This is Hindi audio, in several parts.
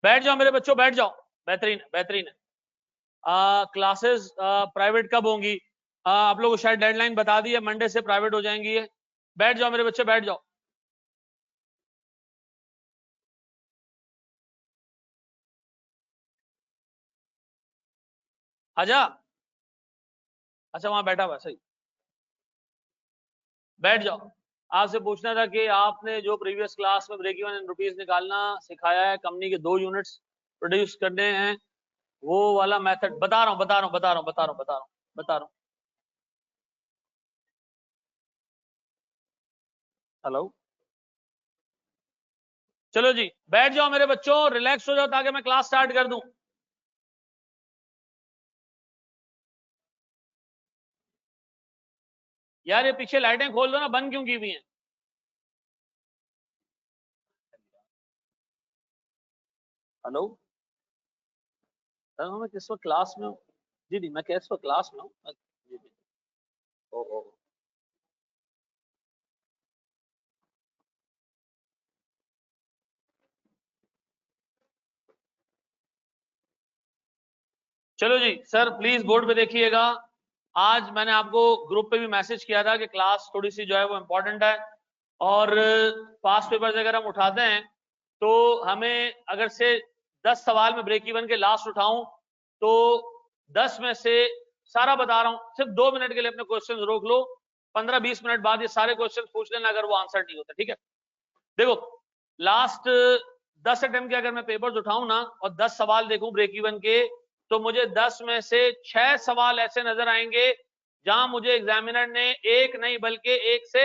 बैठ जाओ मेरे बच्चों, बैठ जाओ। बेहतरीन बेहतरीन है। क्लासेस प्राइवेट कब होंगी? आप लोगों को शायद डेडलाइन बता दी है, मंडे से प्राइवेट हो जाएंगी ये। बैठ जाओ मेरे बच्चे, बैठ जाओ। आजा। अच्छा वहां बैठा हुआ, सही। बैठ जाओ। आपसे पूछना था कि आपने जो प्रीवियस क्लास में ब्रेक इवन इन रुपीज निकालना सिखाया है, कंपनी के 2 यूनिट्स प्रोड्यूस करने हैं, वो वाला मेथड बता रहा हूं, बता रहा हूं, बता रहा हूं, बता रहा हूं, बता रहा हूं, बता रहा हूं। हेलो। चलो जी, बैठ जाओ मेरे बच्चों, रिलैक्स हो जाओ ताकि मैं क्लास स्टार्ट कर दूं। यार ये पीछे लाइटें खोल दो ना, बंद क्यों की हुई हैं? हेलो। मैं किस वक्त क्लास में हूँ? जी जी, मैं किस वक्त क्लास में हूँ? जी जी। ओ ओ। चलो जी सर, प्लीज बोर्ड पे देखिएगा। आज मैंने आपको ग्रुप पे भी मैसेज किया था कि क्लास थोड़ी सी जो है वो इम्पोर्टेंट है, और पास पेपर्स अगर हम उठाते हैं तो हमें अगर से 10 सवाल में ब्रेक इवन के लास्ट उठाऊं तो 10 में से, सारा बता रहा हूं, सिर्फ 2 मिनट के लिए अपने क्वेश्चन रोक लो, 15-20 मिनट बाद ये सारे क्वेश्चन पूछ लेना अगर वो आंसर नहीं होता, ठीक है? देखो, लास्ट 10 अटेम्प्ट के अगर मैं पेपर्स उठाऊं ना और 10 सवाल देखूं ब्रेक इवन के, तो मुझे 10 में से 6 सवाल ऐसे नजर आएंगे जहां मुझे एग्जामिनर ने एक नहीं बल्कि एक से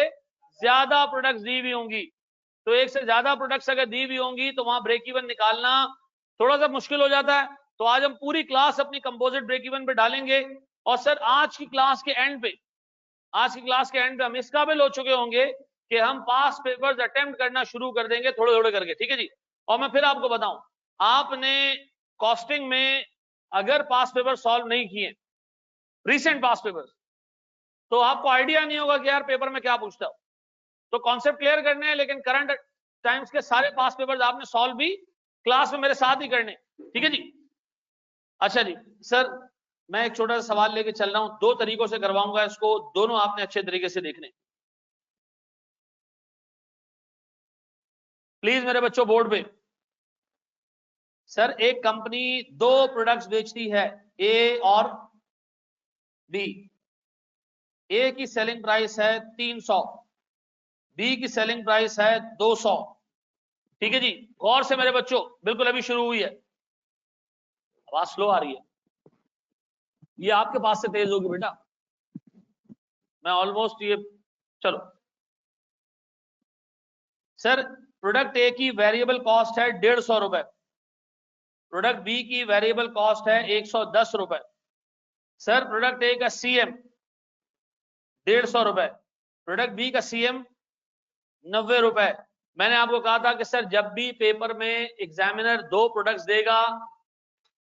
ज्यादा प्रोडक्ट्स दी हुई होंगी। तो एक से ज्यादा प्रोडक्ट्स अगर दी हुई होंगी तो वहां ब्रेक इवन निकालना थोड़ा सा मुश्किल हो जाता है। तो आज हम पूरी क्लास अपनी कंपोजिट ब्रेक इवन पे डालेंगे। और सर आज की क्लास के एंड पे, आज की क्लास के एंड पे हम इस काबिल हो चुके होंगे कि हम पास पेपर्स अटेम्प्ट करना शुरू कर देंगे थोड़े थोड़े करके, ठीक है जी? और मैं फिर आपको बताऊं, आपने कॉस्टिंग में अगर पास पेपर सॉल्व नहीं किए, रीसेंट पास पेपर्स, तो आपको आइडिया नहीं होगा कि यार पेपर में क्या पूछता हो। तो कॉन्सेप्ट क्लियर करने हैं, लेकिन करंट टाइम्स के सारे पास पेपर्स आपने सॉल्व भी क्लास में मेरे साथ ही करने, ठीक है जी? अच्छा जी सर, मैं एक छोटा सा सवाल लेके चल रहा हूं, 2 तरीकों से करवाऊंगा इसको, दोनों आपने अच्छे तरीके से देखने। प्लीज मेरे बच्चों बोर्ड पे। सर एक कंपनी 2 प्रोडक्ट्स बेचती है, ए और बी। ए की सेलिंग प्राइस है 300, बी की सेलिंग प्राइस है 200, ठीक है जी? गौर से मेरे बच्चों, बिल्कुल अभी शुरू हुई है, आवाज स्लो आ रही है, ये आपके पास से तेज होगी बेटा, मैं ऑलमोस्ट ये, चलो। सर प्रोडक्ट ए की वेरिएबल कॉस्ट है 150 रुपए, प्रोडक्ट बी की वेरिएबल कॉस्ट है 110 रुपए। सर प्रोडक्ट ए का सीएम 150 रुपए, प्रोडक्ट बी का सीएम 90 रुपए। मैंने आपको कहा था कि सर जब भी पेपर में एग्जामिनर 2 प्रोडक्ट्स देगा,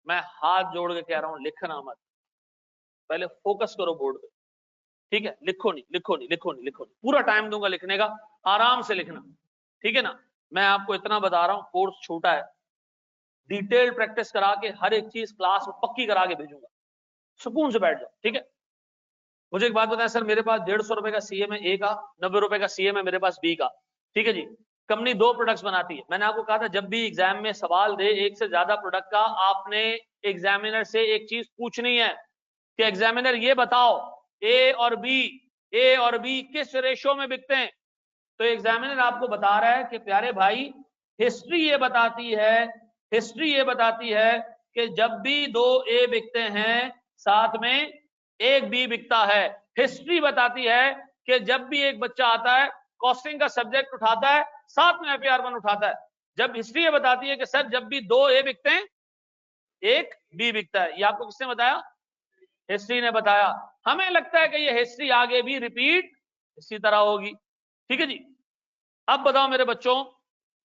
मैं हाथ जोड़ के कह रहा हूं लिखना मत, पहले फोकस करो बोर्ड पे, ठीक है? लिखो नहीं, लिखो नहीं, लिखो नहीं, लिखो नहीं, पूरा टाइम दूंगा लिखने का, आराम से लिखना, ठीक है ना? मैं आपको इतना बता रहा हूं, कोर्स छोटा है, डिटेल्ड प्रैक्टिस करा के हर एक चीज क्लास में पक्की करा के भेजूंगा, सुकून से बैठ जाओ, ठीक है? मुझे एक बात बताएं सर, मेरे पास 150 रुपए का सीएम है ए का, 90 रुपए का सीएम है मेरे पास बी का, ठीक है जी? कंपनी 2 प्रोडक्ट्स बनाती है। मैंने आपको कहा था जब भी एग्जाम में सवाल दे एक से ज्यादा प्रोडक्ट का, आपने एग्जामिनर से एक चीज पूछनी है कि एग्जामिनर ये बताओ ए और बी किस रेशो में बिकते हैं। तो एग्जामिनर आपको बता रहा है कि प्यारे भाई, हिस्ट्री ये बताती है, हिस्ट्री ये बताती है कि जब भी 2 ए बिकते हैं साथ में एक बी बिकता है। हिस्ट्री बताती है कि जब भी एक बच्चा आता है कॉस्टिंग का सब्जेक्ट उठाता है साथ में FAR1 उठाता है। जब हिस्ट्री ये बताती है कि सर जब भी 2 ए बिकते हैं एक बी बिकता है। ये आपको किसने बताया? हिस्ट्री ने बताया। हमें लगता है कि ये हिस्ट्री आगे भी रिपीट इसी तरह होगी, ठीक है जी? अब बताओ मेरे बच्चों,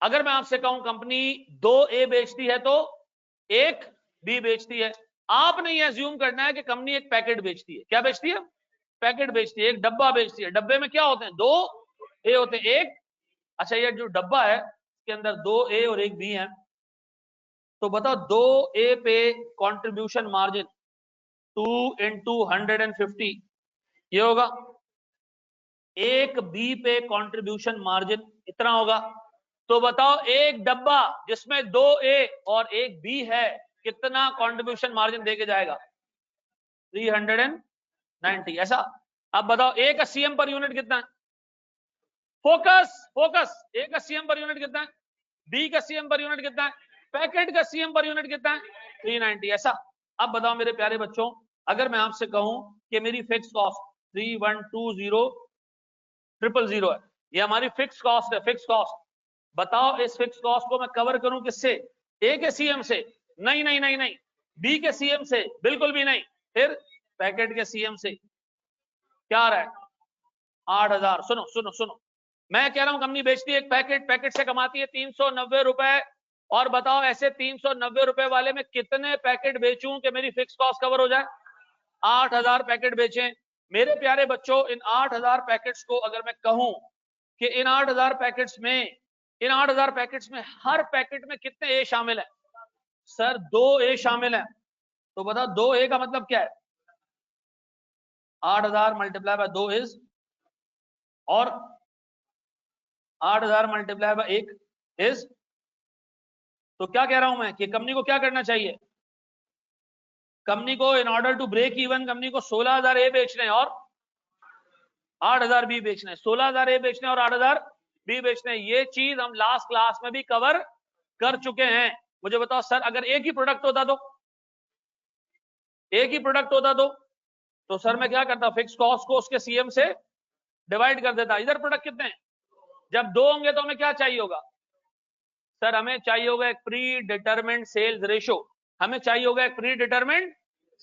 अगर मैं आपसे कहूं कंपनी 2 ए बेचती है तो एक बी बेचती है, आपने ये अज्यूम करना है कि कंपनी एक पैकेट बेचती है। क्या बेचती है? पैकेट बेचती है, एक डब्बा बेचती है। डब्बे में क्या होते हैं? 2 ए होते हैं, एक। अच्छा ये जो डब्बा है इसके अंदर 2 ए और एक बी है, तो बताओ 2A पे कंट्रीब्यूशन मार्जिन 2 इंटू 150 ये होगा। एक बी पे कंट्रीब्यूशन मार्जिन इतना होगा। तो बताओ एक डब्बा जिसमें 2A और एक बी है कितना कंट्रीब्यूशन मार्जिन देके जाएगा? 390। ऐसा। अब बताओ ए का सीएम पर यूनिट कितना है? Focus focus. ए का सीएम पर यूनिट कितना है? बी का सीएम पर यूनिट कितना है? पैकेट का सीएम पर यूनिट कितना है? 390। ऐसा। अब बताओ मेरे प्यारे बच्चों, अगर मैं आपसे कहूं कि मेरी फिक्स कॉस्ट 3120000 है, ये हमारी फिक्स कॉस्ट है, फिक्स कॉस्ट। बताओ इस फिक्स कॉस्ट को मैं कवर करूं किससे? ए के सीएम से? नहीं नहीं नहीं नहीं। बी के सीएम से? बिल्कुल भी नहीं। फिर पैकेट के सीएम से। क्या आ रहा है? 8000। सुनो सुनो सुनो, मैं कह रहा हूं कंपनी बेचती है एक पैकेट, पैकेट से कमाती है 390 रुपए। और बताओ ऐसे 390 रुपए वाले में कितने पैकेट बेचूं कि मेरी फिक्स कॉस्ट कवर हो जाए? 8000 पैकेट बेचें। मेरे प्यारे बच्चों, इन 8000 पैकेट्स को अगर मैं कहूं कि इन 8000 पैकेट्स में, इन 8000 पैकेट्स में हर पैकेट में कितने ए शामिल है? सर 2A शामिल है। तो बताओ 2A का मतलब क्या है? 8000 मल्टीप्लाई बाय 2 इज, और 8000 मल्टीप्लाई बाय 1 इज। तो क्या कह रहा हूं मैं कि कंपनी को क्या करना चाहिए? कंपनी को in order to break even company को 16000 ए बेचने हैं और 8000 बी बेचने हैं। 16000 ए बेचने और 8000 बी बेचने। ये चीज हम लास्ट क्लास में भी कवर कर चुके हैं। मुझे बताओ सर, अगर एक ही प्रोडक्ट होता तो, एक ही प्रोडक्ट होता तो सर मैं क्या करता? फिक्स कॉस्ट को उसके सीएम से डिवाइड कर देता। इधर प्रोडक्ट कितने हैं? जब 2 होंगे तो हमें क्या चाहिए होगा? सर हमें चाहिए होगा एक प्री डिटरमिन्ड सेल्स रेशो। हमें चाहिए होगा एक प्री डिटरमिन्ड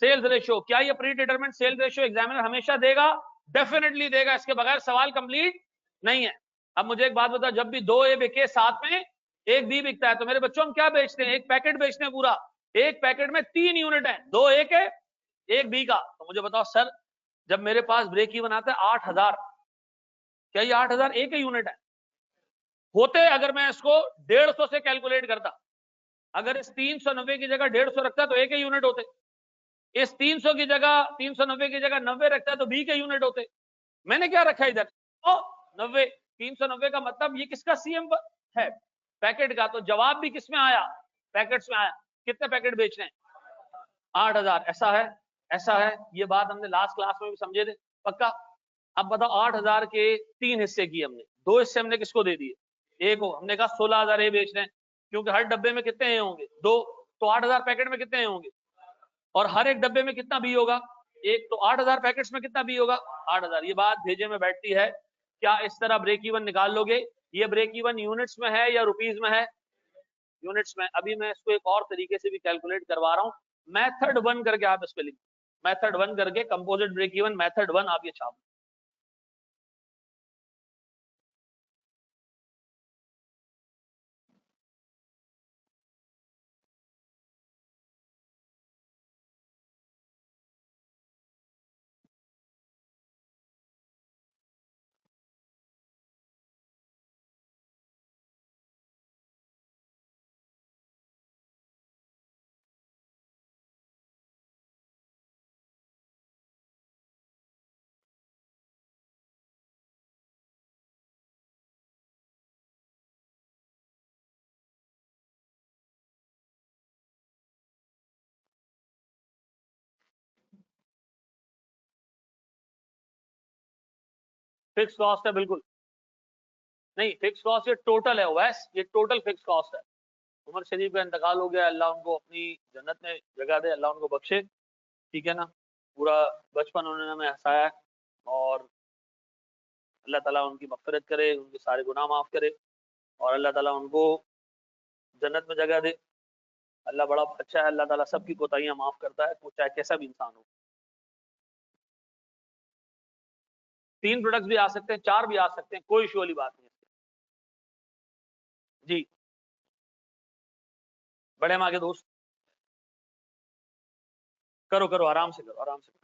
सेल्स रेशो। क्या ये predetermined sales ratio examiner हमेशा देगा? डेफिनेटली देगा, इसके बगैर सवाल कंप्लीट नहीं है। अब मुझे एक बात बताओ, जब भी 2A बिके साथ में एक बी बिकता है तो मेरे बच्चों हम क्या बेचते हैं? एक पैकेट बेचते हैं पूरा। एक पैकेट में 3 यूनिट है, 2A के एक बी का। तो मुझे बताओ सर, जब मेरे पास ब्रेक इवन आता है 8000, क्या ये 8000 ए के यूनिट है? होते अगर मैं इसको 150 से कैलकुलेट करता, अगर इस 390 की जगह 150 रखता तो ए के यूनिट होते। इस 300 की जगह 390 की जगह 90 रखता तो बी के यूनिट होते। मैंने क्या रखा इधर? 90। 390 का मतलब ये किसका सीएम है? पैकेट का। तो जवाब भी किसमें आया? पैकेट्स में आया। कितने पैकेट बेचने हैं? 8000। ऐसा है, ऐसा है। ये बात हमने लास्ट क्लास में भी समझे थे, पक्का? अब बताओ 8000 के 3 हिस्से किए हमने, 2 हिस्से हमने किसको दे दिए? ए को। हमने कहा 16000 ए बेचने हैं, क्योंकि हर डब्बे में कितने ए होंगे? 2। तो 8000 पैकेट में कितने ए होंगे? और हर एक डब्बे में कितना बी होगा? एक। तो 8000 पैकेट्स में कितना बी होगा? 8000। ये बात भेजे में बैठती है। क्या इस तरह ब्रेक इवन निकाल लोगे? ये ब्रेक इवन यूनिट्स में है या रुपीज में है? यूनिट्स में। अभी मैं इसको एक और तरीके से भी कैलकुलेट करवा रहा हूं। मेथड 1 करके आप इस पे लिख, मेथड 1 करके कंपोजिट ब्रेक इवन मेथड 1 आप ये छाप। फिक्स कॉस्ट है बिल्कुल। नहीं, फिक्स कॉस्ट ये टोटल है वैस, ये टोटल फिक्स कॉस्ट है। उमर शरीफ का इंतकाल हो गया, अल्लाह उनको अपनी जन्नत में जगह दे, अल्लाह उनको बख्शे। ठीक है ना? पूरा बचपन उन्होंने हमें हंसाया, और अल्लाह ताला उनकी मग़फ़िरत करे, उनके सारे गुनाह माफ़ करे, और अल्लाह ताला उनको जन्नत में जगह दे। अल्लाह बड़ा अच्छा है, अल्लाह ताला सबकी कोताहियां माफ़ करता है, वो चाहे कैसा भी इंसान हो। 3 प्रोडक्ट्स भी आ सकते हैं, 4 भी आ सकते हैं, कोई इशू वाली बात नहीं है। जी, बड़े हम आगे दोस्त, करो करो, आराम से करो, आराम से करो।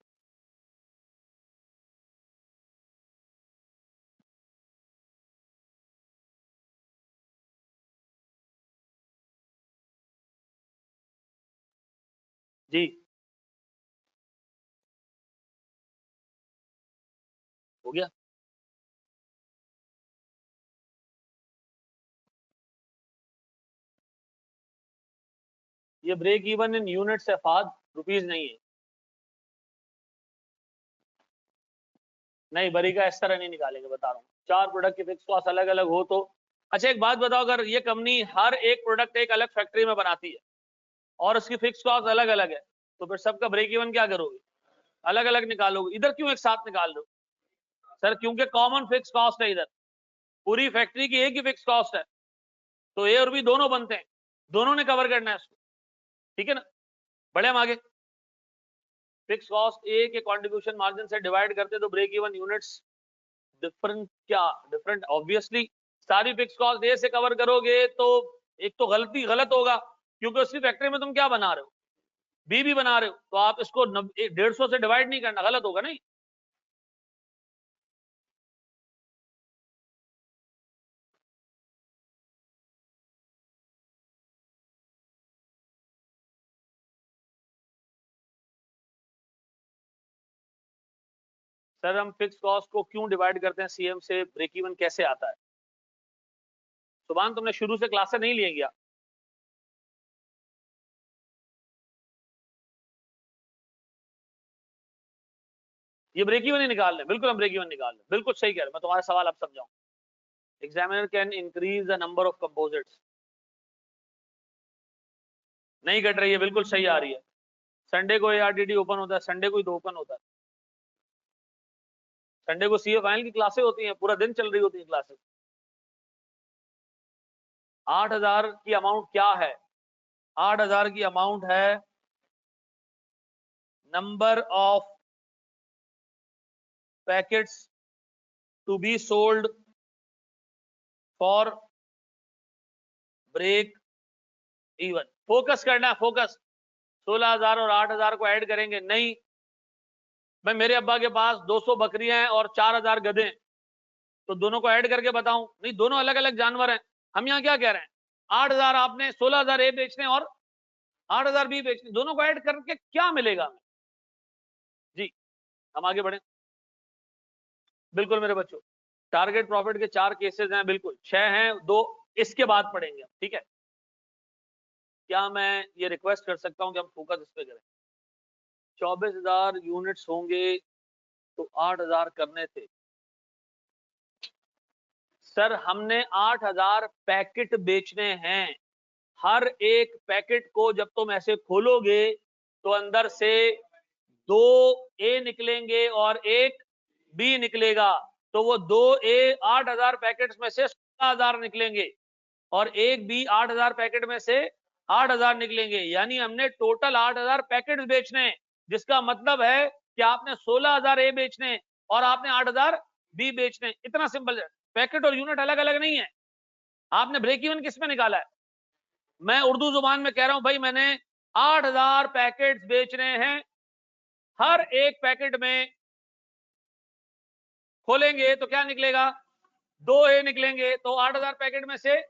जी हो गया। ये ब्रेक इवन इन यूनिट्स है फाद, रुपीज नहीं है। नहीं बरी का इस तरह नहीं निकालेंगे, बता रहा हूँ। 4 प्रोडक्ट की फिक्स कॉस्ट अलग अलग हो तो। अच्छा एक बात बताओ, अगर ये कंपनी हर एक प्रोडक्ट एक अलग फैक्ट्री में बनाती है और उसकी फिक्स कॉस्ट अलग अलग है, तो फिर सबका ब्रेक इवन क्या करोगे? अलग अलग निकालोगे। इधर क्यों एक साथ निकाल रहे हो? सर क्योंकि कॉमन फिक्स कॉस्ट है इधर, पूरी फैक्ट्री की एक ही फिक्स कॉस्ट है, तो ए और बी दोनों बनते हैं, दोनों ने कवर करना है इसको, ठीक है ना। बढ़े हम आगे। फिक्स कॉस्ट ए के कंट्रीब्यूशन मार्जिन से डिवाइड करते तो ब्रेक इवन यूनिट्स डिफरेंट, क्या डिफरेंट? ऑब्वियसली सारी फिक्स कॉस्ट ए से कवर करोगे तो एक तो गलत होगा, क्योंकि उसी फैक्ट्री में तुम क्या बना रहे हो? बी भी बना रहे हो, तो आप इसको 150 से डिवाइड नहीं करना, गलत होगा नहीं। सर हम फिक्स कॉस्ट को क्यों डिवाइड करते हैं सीएम से, ब्रेक इवन कैसे आता है? सुभान तुमने शुरू से क्लासेस नहीं लिए क्या? ये ब्रेक इवन ही निकाल रहे, बिल्कुल हम ब्रेक इवन निकाल रहे, बिल्कुल सही कह रहे। मैं तुम्हारा सवाल अब समझाऊं। Examiner can increase the number of composites, नहीं कट रही है, बिल्कुल सही आ रही है। संडे को एआरटीटी ओपन होता है, संडे को ही तो ओपन होता है। संडे को सीए फाइनल की क्लासेस होती हैं, पूरा दिन चल रही होती है क्लासेस। 8,000 की अमाउंट क्या है? 8,000 की अमाउंट है number of packets to be sold for break even. Focus करना, फोकस। 16,000 और 8,000 को ऐड करेंगे नहीं। भाई मेरे अब्बा के पास 200 बकरियां हैं और 4,000 गधे हैं, तो दोनों को ऐड करके बताऊं? नहीं, दोनों अलग अलग जानवर हैं। हम यहाँ क्या कह रहे हैं, 8,000 आपने 16,000 ए बेचने और 8,000 बी बेचने, दोनों को ऐड करके क्या मिलेगा? जी हम आगे बढ़े। बिल्कुल मेरे बच्चों, टारगेट प्रॉफिट के 4 केसेस हैं, बिल्कुल 6 हैं, 2 इसके बाद पढ़ेंगे, ठीक है। क्या मैं ये रिक्वेस्ट कर सकता हूं कि हम फोकस इस पे करें? 24,000 यूनिट्स होंगे तो 8,000 करने थे। सर हमने 8,000 पैकेट बेचने हैं। हर एक पैकेट को जब तुम ऐसे खोलोगे तो अंदर से 2 ए निकलेंगे और एक बी निकलेगा, तो वो 2 ए 8,000 पैकेट्स में से 16,000 निकलेंगे और एक बी 8,000 पैकेट में से 8,000 निकलेंगे। यानी हमने टोटल 8,000 पैकेट्स बेचने, जिसका मतलब है कि आपने 16,000 ए बेचने और आपने 8,000 बी बेचने। इतना सिंपल है। पैकेट और यूनिट अलग अलग नहीं है। आपने ब्रेक इवन किस में निकाला है? मैं उर्दू जुबान में कह रहा हूं भाई, मैंने 8,000 पैकेट्स बेचने हैं। हर एक पैकेट में खोलेंगे तो क्या निकलेगा? 2 ए निकलेंगे, तो 8,000 पैकेट में से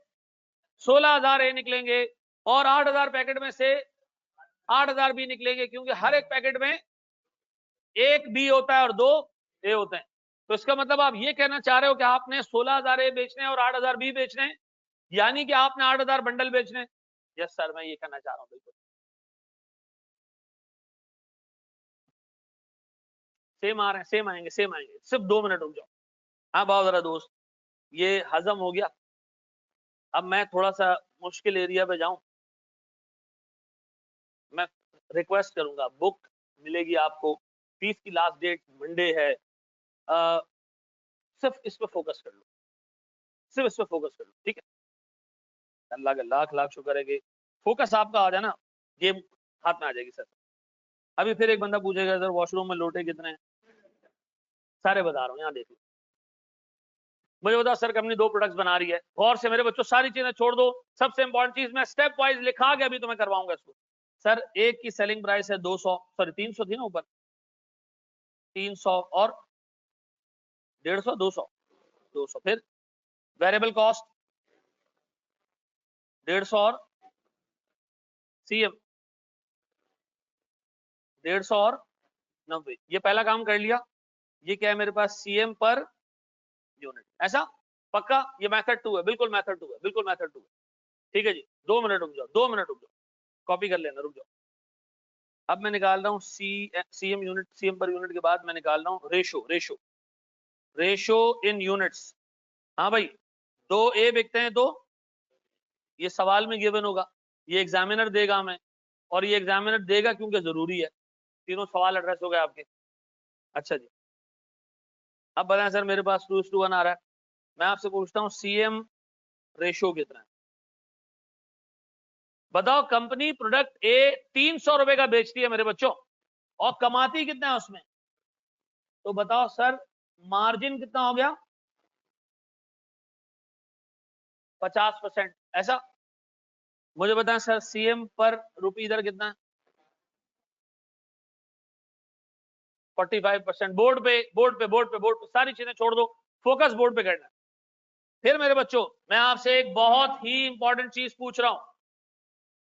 16,000 ए निकलेंगे और 8,000 पैकेट में से 8,000 बी निकलेंगे, क्योंकि हर एक पैकेट में एक बी होता है और 2 ए होते हैं। तो इसका मतलब आप ये कहना चाह रहे हो कि आपने 16,000 ए बेचने और 8,000 बी बेचने, यानी कि आपने 8,000 बंडल बेचने। यस सर, मैं ये कहना चाह रहा हूं, बिल्कुल सेम आ रहे हैं, सेम आएंगे, सेम आएंगे। सिर्फ 2 मिनट रुक जाओ। हाँ बाबा जरा दोस्त, ये हजम हो गया। अब मैं थोड़ा सा मुश्किल एरिया पे जाऊं। मैं रिक्वेस्ट करूंगा, बुक मिलेगी आपको, फीस की लास्ट डेट मंडे है। आ, सिर्फ इस पे फोकस कर लो, सिर्फ इस पे फोकस कर लो, ठीक है। अल्लाह का लाख लाख शुक्र है कि फोकस आपका आ जाए ना, गेम हाथ में आ जाएगी सर। अभी फिर एक बंदा पूछेगा सर वॉशरूम में लोटे कितने हैं? सारे बता रहा हूँ, यहाँ देख लो। मुझे बता सर कंपनी 2 प्रोडक्ट्स बना रही है। गौर से मेरे बच्चों, सारी चीजें छोड़ दो, सबसे इंपॉर्टेंट चीज मैं स्टेप वाइज लिखा के अभी तुम्हें करवाऊंगा इसको। सर एक की सेलिंग प्राइस है 200, सॉरी 300 थी ना ऊपर, 300 और 150, 200, 200। फिर वेरिएबल कॉस्ट 150 और सीएम 150 और 90, ये पहला काम कर लिया। ये क्या है मेरे पास, सीएम पर यूनिट, ऐसा पक्का। ये मेथड 2 है, बिल्कुल मेथड 2 है, बिल्कुल मेथड 2 है। ठीक है जी, 2 मिनट रुक जाओ, 2 मिनट रुक जाओ, कॉपी कर लेना, रुक जाओ। अब मैं निकाल रहा हूँ CM unit, CM per unit के बाद मैं निकाल रहा हूँ ratio, ratio, ratio in units. हाँ भाई, 2 ए बिकते हैं तो ये सवाल में गिवन होगा, ये एग्जामिनर देगा हमें, और ये एग्जामिनर देगा क्योंकि जरूरी है। तीनों सवाल एड्रेस हो गए आपके। अच्छा जी, अब बताएं सर, मेरे पास 2:1 आ रहा है। मैं आपसे पूछता हूँ सीएम रेशो कितना है। बताओ, कंपनी प्रोडक्ट ए 300 रुपए का बेचती है मेरे बच्चों, और कमाती कितना है उसमें, तो बताओ सर मार्जिन कितना हो गया, 50%, ऐसा। मुझे बताएं सर सीएम पर रुपये इधर कितना है, 45%। बोर्ड पे, बोर्ड पे, बोर्ड पे, बोर्ड पे, सारी चीजें छोड़ दो, फोकस बोर्ड पे करना है। फिर मेरे बच्चों, मैं आपसे एक बहुत ही इंपॉर्टेंट चीज पूछ रहा हूं,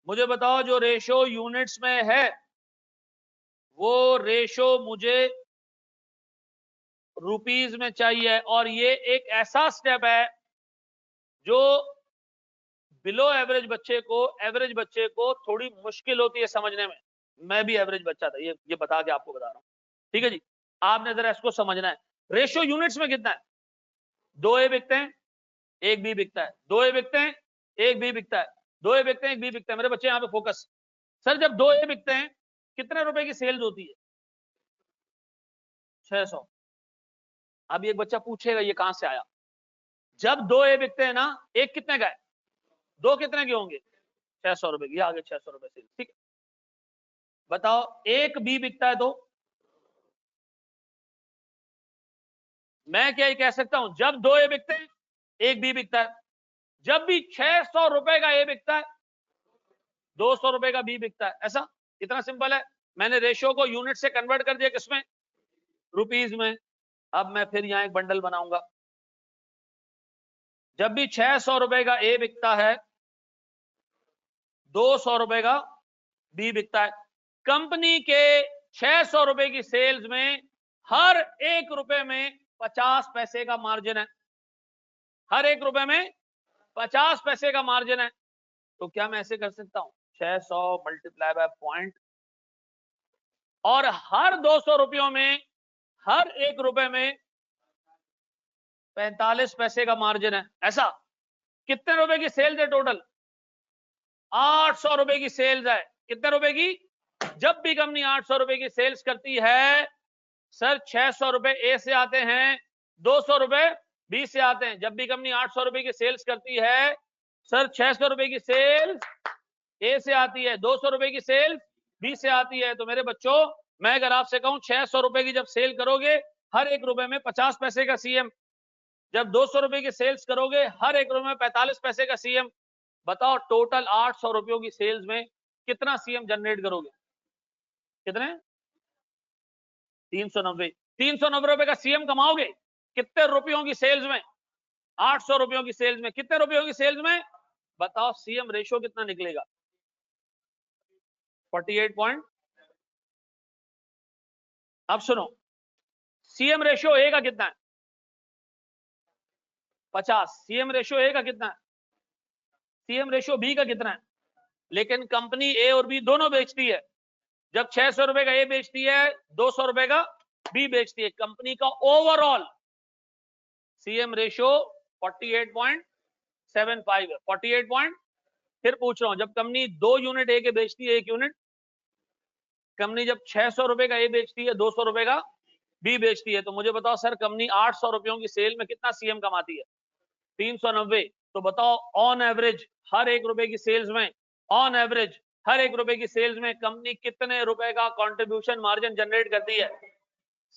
मुझे बताओ जो रेशो यूनिट्स में है, वो रेशो मुझे रुपीज में चाहिए, और ये एक ऐसा स्टेप है जो बिलो एवरेज बच्चे को, एवरेज बच्चे को थोड़ी मुश्किल होती है समझने में। मैं भी एवरेज बच्चा था, ये बता के आपको बता रहा हूं। ठीक है जी, आपने जरा इसको समझना है। रेशियो यूनिट्स में कितना है, 2 ए बिकते हैं, 1 बी बिकता है, 2 ए बिकते हैं, 1 बी बिकता है, 2 ए बिकते हैं, 1 बी बिकता है। मेरे बच्चे यहाँ पे फोकस। सर जब 2 ए बिकते हैं, कितने रुपए की सेल्स होती है, 600। अब एक बच्चा पूछेगा ये कहां से आया। जब 2 ए बिकते हैं ना, एक कितने का है, 2 कितने के होंगे, 600 रुपए की, आगे 600 रुपए सेल्स। ठीक है, बताओ 1 बी बिकता है तो मैं क्या ही कह सकता हूं, जब 2 ए बिकते हैं 1 बी बिकता है। जब भी 600 रुपए का ए बिकता है, 200 रुपए का बी बिकता है, ऐसा। इतना सिंपल है। मैंने रेशियो को यूनिट से कन्वर्ट कर दिया, किसमें, रुपीज में। अब मैं फिर यहां एक बंडल बनाऊंगा। जब भी 600 रुपए का ए बिकता है, 200 रुपए का बी बिकता है। कंपनी के 600 रुपए की सेल्स में हर 1 रुपए में 50 पैसे का मार्जिन है, हर 1 रुपए में 50 पैसे का मार्जिन है। तो क्या मैं ऐसे कर सकता हूं, 600 मल्टीप्लाई बाय पॉइंट, और हर 200 रुपयों में, हर 1 रुपए में 45 पैसे का मार्जिन है, ऐसा। कितने रुपए की सेल्स है टोटल, 800 रुपए की सेल्स है। कितने रुपए की, जब भी कंपनी 800 रुपए की सेल्स करती है, सर 600 रुपए ए से आते हैं, 200 रुपए बी से आते हैं। जब भी कंपनी 800 रुपए की सेल्स करती है, सर 600 रुपए की सेल्स ए से आती है, 200 रुपए की सेल्स बी से आती है। तो मेरे बच्चों, मैं अगर आपसे कहूं 600 रुपए की जब सेल करोगे, हर 1 रुपए में 50 पैसे का सीएम। जब 200 रुपए की सेल्स करोगे, हर 1 रुपए में 45 पैसे का सीएम। बताओ टोटल 800 रुपयों की सेल्स में कितना सीएम जनरेट करोगे, कितने, 390। 390 रुपए का सीएम कमाओगे कितने रुपयों की सेल्स में, 800 रुपयों की सेल्स में। कितने रुपयों की सेल्स में, बताओ सीएम रेशो कितना निकलेगा, 48 पॉइंट। अब सुनो, सीएम रेशियो ए का कितना है, 50। सीएम रेशियो ए का कितना है, सीएम रेशियो बी का कितना है। लेकिन कंपनी ए और बी दोनों बेचती है। जब 600 रुपए का ए बेचती है, 200 रुपए का बी बेचती है। कंपनी का ओवरऑल सीएम रेशियो 48.75 है, 48 पॉइंट। फिर पूछ रहा हूं, जब कंपनी 2 यूनिट ए के बेचती है, 1 यूनिट, कंपनी जब 600 रुपए का ए बेचती है, 200 रुपए का बी बेचती है, तो मुझे बताओ सर कंपनी 800 रुपयों की सेल में कितना सीएम कमाती है, 390। तो बताओ ऑन एवरेज हर 1 रुपए की सेल्स में, ऑन एवरेज हर 1 रुपए की सेल्स में कंपनी कितने रुपए का कंट्रीब्यूशन मार्जिन जनरेट करती है,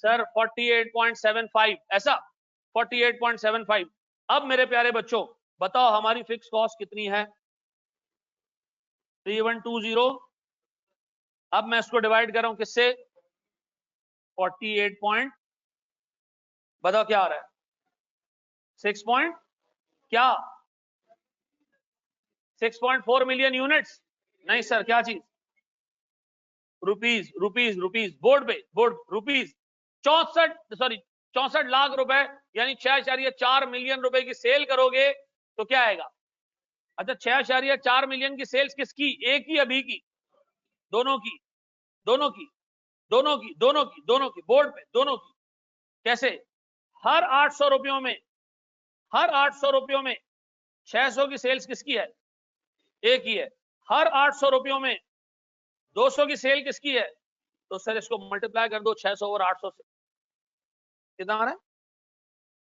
सर 48.75, ऐसा, 48.75। अब मेरे प्यारे बच्चों, बताओ हमारी फिक्स कॉस्ट कितनी है, 3120। अब मैं इसको डिवाइड कर रहा हूं किससे, 48 पॉइंट, बताओ क्या आ रहा है, 6 पॉइंट, क्या 6.4 मिलियन यूनिट्स। नहीं सर, क्या चीज, रुपीज रुपीज रुपीज बोर्ड पे बोर्ड रुपीज 64 लाख रुपए यानी 6.4 मिलियन रुपए की सेल करोगे तो क्या आएगा? अच्छा 6.4 मिलियन की सेल्स किसकी? ए की या बी की? दोनों की, दोनों की, दोनों की, दोनों की, दोनों की, बोर्ड पे दोनों की। कैसे? हर 800 रुपयों में, हर 800 रुपयों में 600 की सेल्स किसकी है? ए की है। हर 800 रुपयों में 200 की सेल किसकी है? तो सर इसको मल्टीप्लाई कर दो 600 और 800 से, कितना आ रहा है?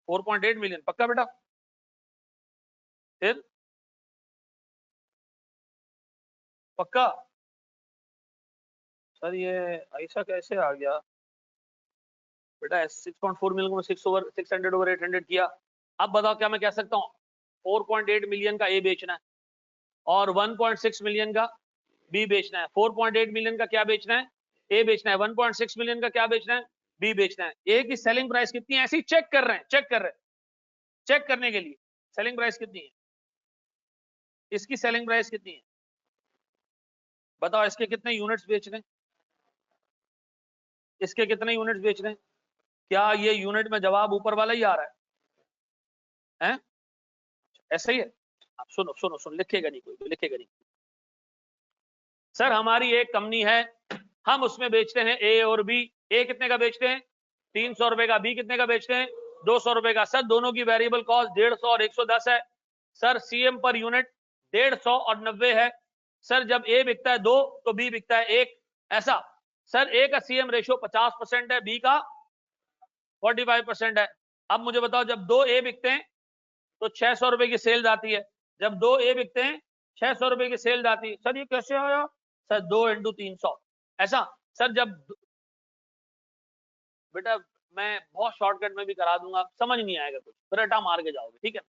4.8 मिलियन। पक्का बेटा? फिर पक्का? सर ये ऐसा कैसे आ गया बेटा? 6.4 मिलियन को 600 ओवर 800 किया। अब बताओ क्या मैं कह सकता हूँ 4.8 मिलियन का ए बेचना है और 1.6 मिलियन का बी बेचना है। 4.8 मिलियन का क्या बेचना है? ए बेचना है। 1.6 मिलियन का क्या बेचना है? बी बेचना है। ए की सेलिंग प्राइस कितनी है? ऐसे ही चेक कर रहे हैं, चेक कर रहे हैं, चेक करने के लिए सेलिंग प्राइस कितनी है, इसकी सेलिंग प्राइस कितनी है, बताओ। इसके कितने यूनिट्स बेच रहे हैं? इसके कितने यूनिट्स बेच रहे हैं? क्या ये यूनिट में जवाब ऊपर वाला ही आ रहा है? ऐसा ही है? आप सुनो सुनो सुनो, लिखेगा नहीं कोई, लिखेगा नहीं। सर हमारी एक कंपनी है, हम उसमें बेचते हैं ए और बी। ए कितने का बेचते हैं? 300 रुपए का। बी कितने का बेचते हैं? 200 रुपए का। सर दोनों की वेरिएबल कॉस्ट 150 और 110 है। सर सीएम पर यूनिट 150 और 90 है। सर जब ए बिकता है 2 तो बी बिकता है 1, ऐसा। सर ए का सीएम रेशियो 50% है, बी का 45% है। अब मुझे बताओ जब 2 ए बिकते हैं तो 600 रुपए की सेल्स आती है। जब 2 ए बिकते हैं 600 रुपए की सेल्स आती है। सर ये कैसे आया? सर 2 × 300, ऐसा। सर जब बेटा मैं बहुत शॉर्टकट में भी करा दूंगा, समझ नहीं आएगा कुछ, रटा मार के जाओगे, ठीक है।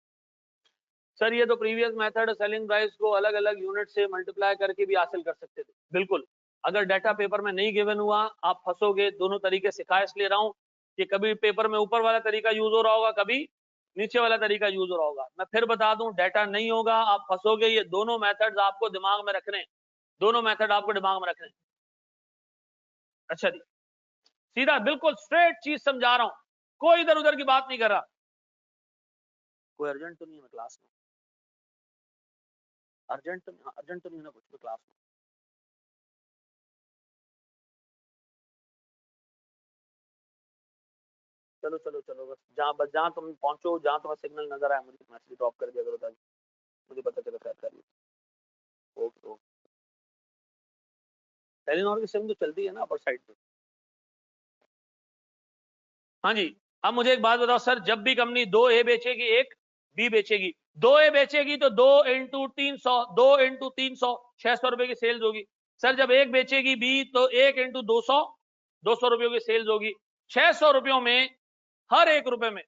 सर ये तो प्रीवियस मेथड सेलिंग प्राइस को अलग अलग यूनिट से मल्टीप्लाई करके भी हासिल कर सकते थे, बिल्कुल। अगर डाटा पेपर में नहीं गिवन हुआ आप फंसोगे। दोनों तरीके सिखा इसलिए रहा हूं कि कभी पेपर में ऊपर वाला तरीका यूज हो रहा होगा, कभी नीचे वाला तरीका यूज हो रहा होगा। मैं फिर बता दूं, डाटा नहीं होगा आप फंसोगे। ये दोनों मेथड्स आपको दिमाग में रखने, दोनों मेथड आपको दिमाग में रखने। अच्छा जी, सीधा बिल्कुल स्ट्रेट चीज समझा रहा हूं, कोई इधर उधर की बात नहीं कर रहा। कोई अर्जेंट तो नहीं है क्लास में? अर्जेंट तो नहीं है ना कुछ क्लास में? चलो चलो चलो, बस जहां तुम पहुंचो, जहां तुम्हें सिग्नल नजर आए मुझे मैसेज ड्रॉप कर दिया करो ताकि मुझे पता चले क्या कर। Okay okay. टेलीनॉर की सिम तो चलती है ना अपर साइड पे? हाँ जी। अब मुझे एक बात बताओ सर, जब भी कंपनी 2 ए बेचेगी 1 बी बेचेगी, 2 ए बेचेगी तो 2 × 300, 2 × 300 600 रुपए की सेल्स होगी। सर जब 1 बेचेगी बी तो 1 × 200 200 रुपयों की सेल्स होगी। 600 रुपयों में हर 1 रुपए में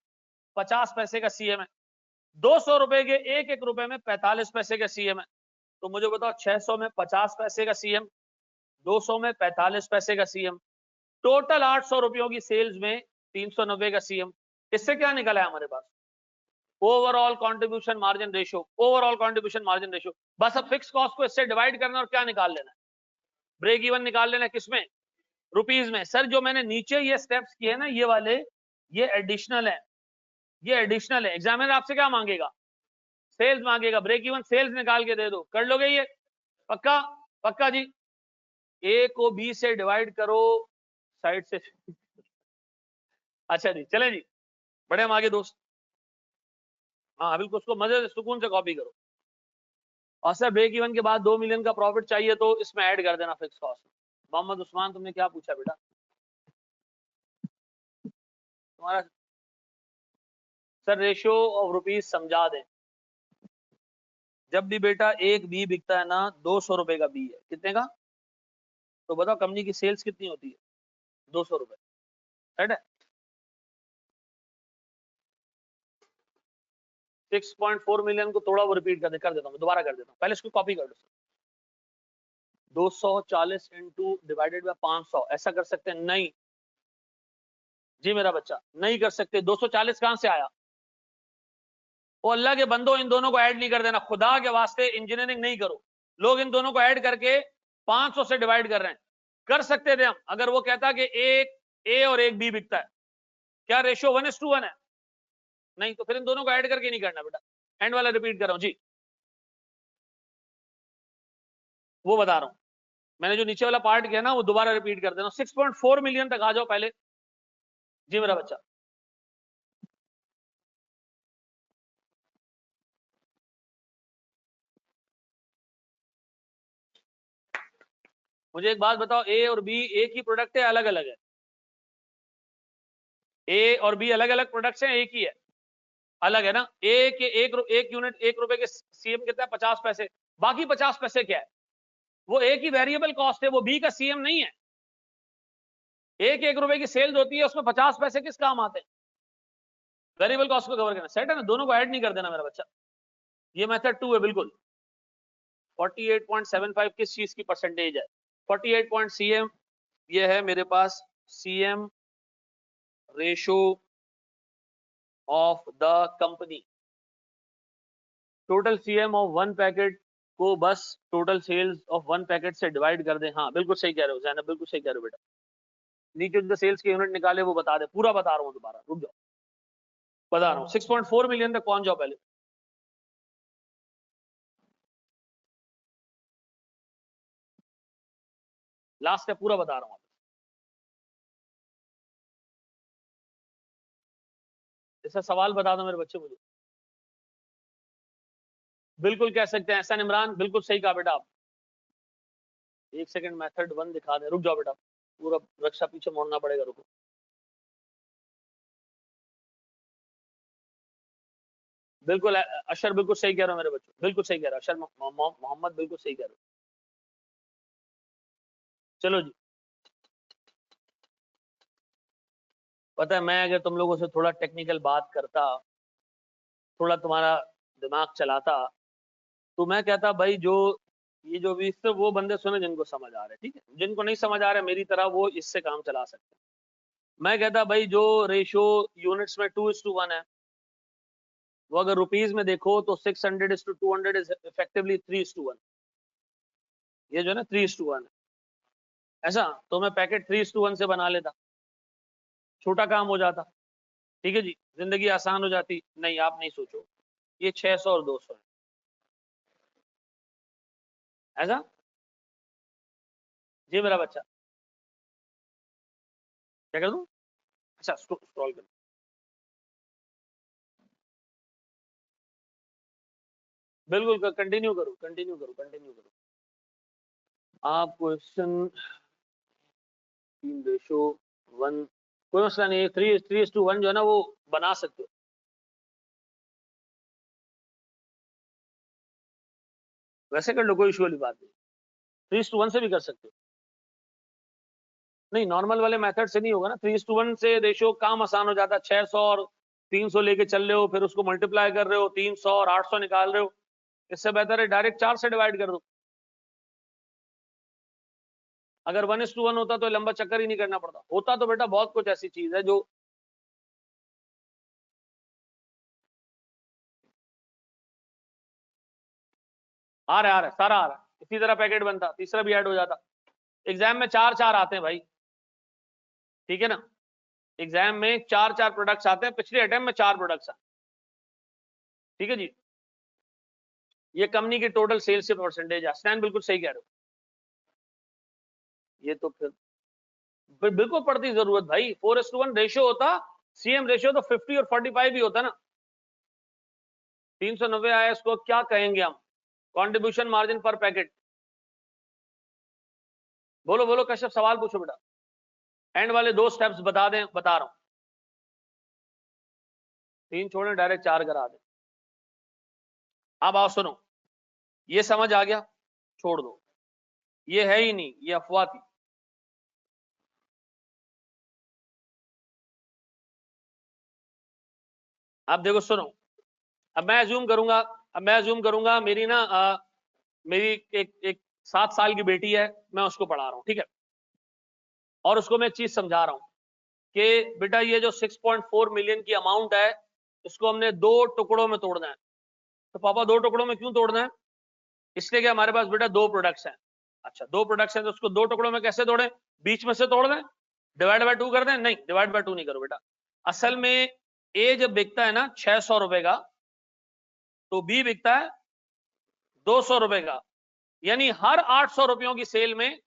50 पैसे का सीएम है। 200 रुपए के 1 रुपए में 45 पैसे का सीएम है। तो मुझे बताओ 600 में 50 पैसे का सीएम, 200 में 45 पैसे का सीएम, टोटल 800 रुपयों की सेल्स में 390 का सीएम। इससे क्या निकला है हमारे पास? Overall contribution margin ratio, overall contribution margin ratio. बस अब फिक्स कॉस्ट को इससे डिवाइड करना और क्या निकाल लेना है? ब्रेक इवन निकाल लेना है। किसमें? रुपीज में। सर जो मैंने नीचे ये स्टेप्स किए ना ये वाले, ये एडिशनल है, ये एडिशनल है। एग्जामिनर आपसे क्या मांगेगा? सेल्स मांगेगा। ब्रेक इवन सेल्स निकाल के दे दो, कर लोगे ये? पक्का? पक्का जी। ए को बी से डिवाइड करो साइड से। अच्छा जी, चलें जी, बढ़े हम आगे दोस्त। हाँ बिल्कुल, उसको मजे से सुकून से कॉपी करो। और सर ब्रेक इवन के बाद 2 मिलियन का प्रॉफिट चाहिए तो इसमें ऐड कर देना फिक्स कॉस्ट। मोहम्मद उस्मान तुमने क्या पूछा बेटा? तुम्हारा सर रेशियो ऑफ रुपीज समझा दें। जब भी बेटा एक बी बिकता है ना 200 रुपए का बी है, कितने का? तो बताओ कंपनी की सेल्स कितनी होती है? 200 रुपए, राइट है। 6.4 मिलियन को थोड़ा वो रिपीट कर देता हूँ, दोबारा कर देता हूँ, पहले इसको कॉपी कर दो। 240 इंटू डिवाइडेड बाय 500, ऐसा कर सकते हैं? नहीं जी मेरा बच्चा, नहीं कर सकते। 240 कहां से आया? वो अल्लाह के बंदो, इन दोनों को ऐड नहीं कर देना, खुदा के वास्ते इंजीनियरिंग नहीं करो। लोग इन दोनों को ऐड करके 500 से डिवाइड कर रहे हैं। कर सकते थे हम अगर वो कहता कि एक ए और एक बी बिकता है। क्या रेशियो 1:1 है? नहीं, तो फिर इन दोनों को ऐड करके नहीं करना बेटा। एंड वाला रिपीट कर रहा हूं जी, वो बता रहा हूं। मैंने जो नीचे वाला पार्ट किया ना वो दोबारा रिपीट कर देना। 6.4 मिलियन तक आ जाओ पहले जी मेरा बच्चा। मुझे एक बात बताओ, ए और बी एक ही प्रोडक्ट है अलग अलग है? ए और बी अलग अलग प्रोडक्ट्स हैं, एक ही है? अलग है ना। ए के एक यूनिट 1 रुपए के सीएम कितना है? 50 पैसे। बाकी 50 पैसे क्या है? वो ए की वेरिएबल कॉस्ट है, वो बी का सीएम नहीं है। एक 1 रुपए की सेल्स होती है, उसमें 50 पैसे किस काम आते हैं? वेरिएबल कॉस्ट को कवर करना। सेट है ना, दोनों को ऐड नहीं कर देना मेरा बच्चा। ये मेथड 2 है बिल्कुल। 48.75 किस चीज की परसेंटेज है? 48 सीएम, ये है मेरे पास CM ratio of the company. Total CM of 1 packet को बस टोटल सेल्स ऑफ 1 पैकेट से डिवाइड कर दें। हाँ बिल्कुल सही कह रहे हो जैनब, बिल्कुल सही कह रहे हो बेटा। नीचे जो सेल्स के यूनिट निकाले वो बता दे, पूरा बता रहा हूँ, दोबारा रुक जाओ, बता रहा हूँ। 6.4 मिलियन तक पहुंच जाओ पहले। लास्ट है, पूरा बता रहा हूँ। इसका सवाल बता दो मेरे बच्चे मुझे। बिल्कुल कह सकते हैं ऐसा। इमरान बिल्कुल सही कहा बेटा आप। एक सेकंड मेथड 1 दिखा दे, रुक जाओ बेटा, पूरा रक्षा पीछे मोड़ना पड़ेगा, रुको। बिल्कुल अशर बिल्कुल सही कह रहे हो मेरे बच्चों, बिल्कुल सही कह रहे हो अशर मोहम्मद, बिल्कुल सही कह रहे हो। चलो जी, पता है मैं अगर तुम लोगों से थोड़ा टेक्निकल बात करता, थोड़ा तुम्हारा दिमाग चलाता, तो मैं कहता भाई जो ये जो भी सिर्फ वो बंदे सुने जिनको समझ आ रहे हैं, ठीक है, जिनको नहीं समझ आ रहा है मेरी तरह वो इससे काम चला सकते हैं। मैं कहता भाई जो रेशियो यूनिट्स में 2:1 है, वो अगर रुपीज में देखो तो 600:200 इज इफेक्टिवली 3:1। ये जो है ना 3:1 है, ऐसा तो मैं पैकेट 3:1 से बना लेता, छोटा काम हो जाता, ठीक है जी, जिंदगी आसान हो जाती। नहीं आप नहीं सोचो, ये 600 और 200 है, ऐसा जी मेरा बच्चा। क्या कर दूं? अच्छा स्क्रॉल कर, बिल्कुल कंटिन्यू करो, कंटिन्यू करो, कंटिन्यू करो। आप क्वेश्चन 3:1, कोई मसला नहीं है। 3:1 जो है ना वो बना सकते हो। वैसे कर लो, कोई इशू वाली बात नहीं। 3:1 से भी कर सकते हो। नहीं नॉर्मल वाले मेथड से नहीं होगा ना, 3:1 से रेशियो काम आसान हो जाता है। 600 और 300 लेके चल रहे हो, फिर उसको मल्टीप्लाई कर रहे हो, 300 और 800 निकाल रहे हो, इससे बेहतर है डायरेक्ट 4 से डिवाइड कर दो। अगर 1:1 होता तो लंबा चक्कर ही नहीं करना पड़ता। होता तो बेटा बहुत कुछ ऐसी चीज है जो आ रहा है, सारा आ रहा है, इसी तरह पैकेट बनता, तीसरा भी ऐड हो जाता। एग्जाम में 4-4 आते हैं भाई, ठीक है ना, एग्जाम में 4-4 प्रोडक्ट्स आते हैं, पिछले अटेम्प्ट में 4 प्रोडक्ट्स आए, ठीक है जी। ये कंपनी की टोटल सेल्स से परसेंटेज है। स्टैंड बिल्कुल सही कह रहे हो। ये तो फिर बिल्कुल पड़ती जरूरत भाई। 4:1 रेशियो होता, सीएम रेशियो तो 50 और 45 भी होता ना। 390 आया, इसको क्या कहेंगे हम? कंट्रीब्यूशन मार्जिन पर पैकेट। बोलो बोलो कश्यप, सवाल पूछो बेटा। एंड वाले 2 स्टेप्स बता दें, बता रहा हूं। 3 छोड़े डायरेक्ट 4 करा दें। अब आओ सुनो, ये समझ आ गया, छोड़ दो, ये है ही नहीं, ये अफवाह थी। अब देखो सुनो, अब मैं अज्यूम करूंगा, मेरी ना मेरी एक 7 साल की बेटी है, मैं उसको पढ़ा रहा हूं, ठीक है, और उसको मैं एक चीज समझा रहा हूं कि बेटा ये जो 6.4 मिलियन की अमाउंट है, इसको हमने 2 टुकड़ों में तोड़ना है। तो पापा 2 टुकड़ों में क्यों तोड़ना है? इसलिए कि हमारे पास बेटा 2 प्रोडक्ट्स हैं, अच्छा, दो प्रोडक्ट्स हैं तो उसको दो टुकड़ों में कैसे तोड़ें? बीच में से तोड़ दें, डिवाइड बाय 2 कर दें? नहीं, डिवाइड बाय 2 नहीं करो बेटा। असल में ए जब बिकता है ना 600 रुपए का, तो बी बिकता है 200 रुपए का, यानी हर 800 रुपयों की सेल में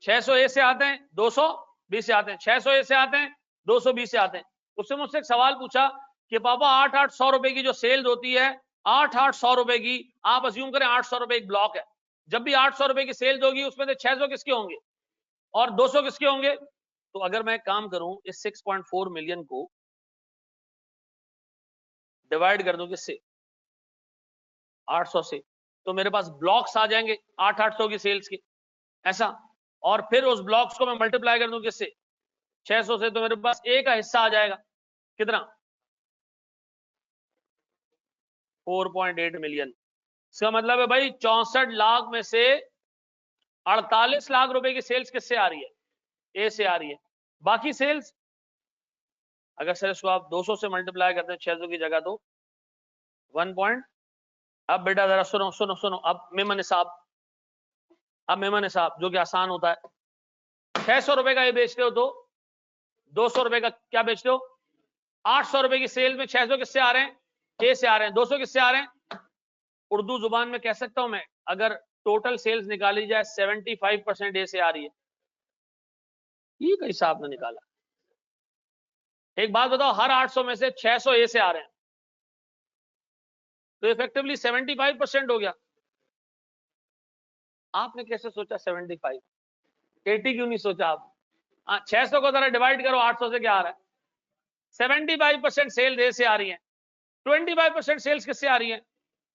600 ए से आते हैं, 200 बी से आते हैं, 600 ए से आते हैं, 200 बी से आते हैं। उससे मुझसे एक सवाल पूछा कि पापा 8-800 रुपए की जो सेल्स होती है, 8-800 रुपए की, आप अज्यूम करें 800 रुपए एक ब्लॉक है, जब भी 800 रुपए की सेल्स होगी उसमें से 600 किसके होंगे और 200 किसके होंगे? तो अगर मैं काम करूं इस 6.4 मिलियन को डिवाइड कर दूं किससे? 800 से, तो मेरे पास ब्लॉक्स आ जाएंगे 8-800 की सेल्स के, ऐसा। और फिर उस ब्लॉक्स को मैं मल्टीप्लाई कर दूं किससे? 600 से, तो मेरे पास ए का हिस्सा आ जाएगा कितना? 4.8 मिलियन। इसका मतलब है भाई 64 लाख में से 48 लाख रुपए की सेल्स किससे आ रही है? ए से आ रही है। बाकी सेल्स अगर सर इसको आप 200 से मल्टीप्लाई करते हैं 600 की जगह, तो 1 पॉइंट। अब बेटा जरा सुनो सुनो सुनो, अब मेमन साहब, अब मेमन साहब जो कि आसान होता है, 600 रुपए का ये बेचते हो तो 200 रुपए का क्या बेचते हो? 800 रुपए की सेल में 600 किससे आ रहे हैं? ए से आ रहे हैं। 200 किससे आ रहे हैं? उर्दू जुबान में कह सकता हूं मैं, अगर टोटल सेल्स निकाली जाए 75% ए से आ रही है। ये का हिसाब ने निकाला। एक बात बताओ, हर 800 में से 600 ए से आ रहे हैं, तो इफेक्टिवली 75% हो गया। आपने कैसे सोचा 75? 80 क्यों नहीं सोचा आप? 600 को जरा डिवाइड करो 800 से, क्या आ रहा है? 75% सेल ए से आ रही है, 25% सेल्स किससे आ रही है?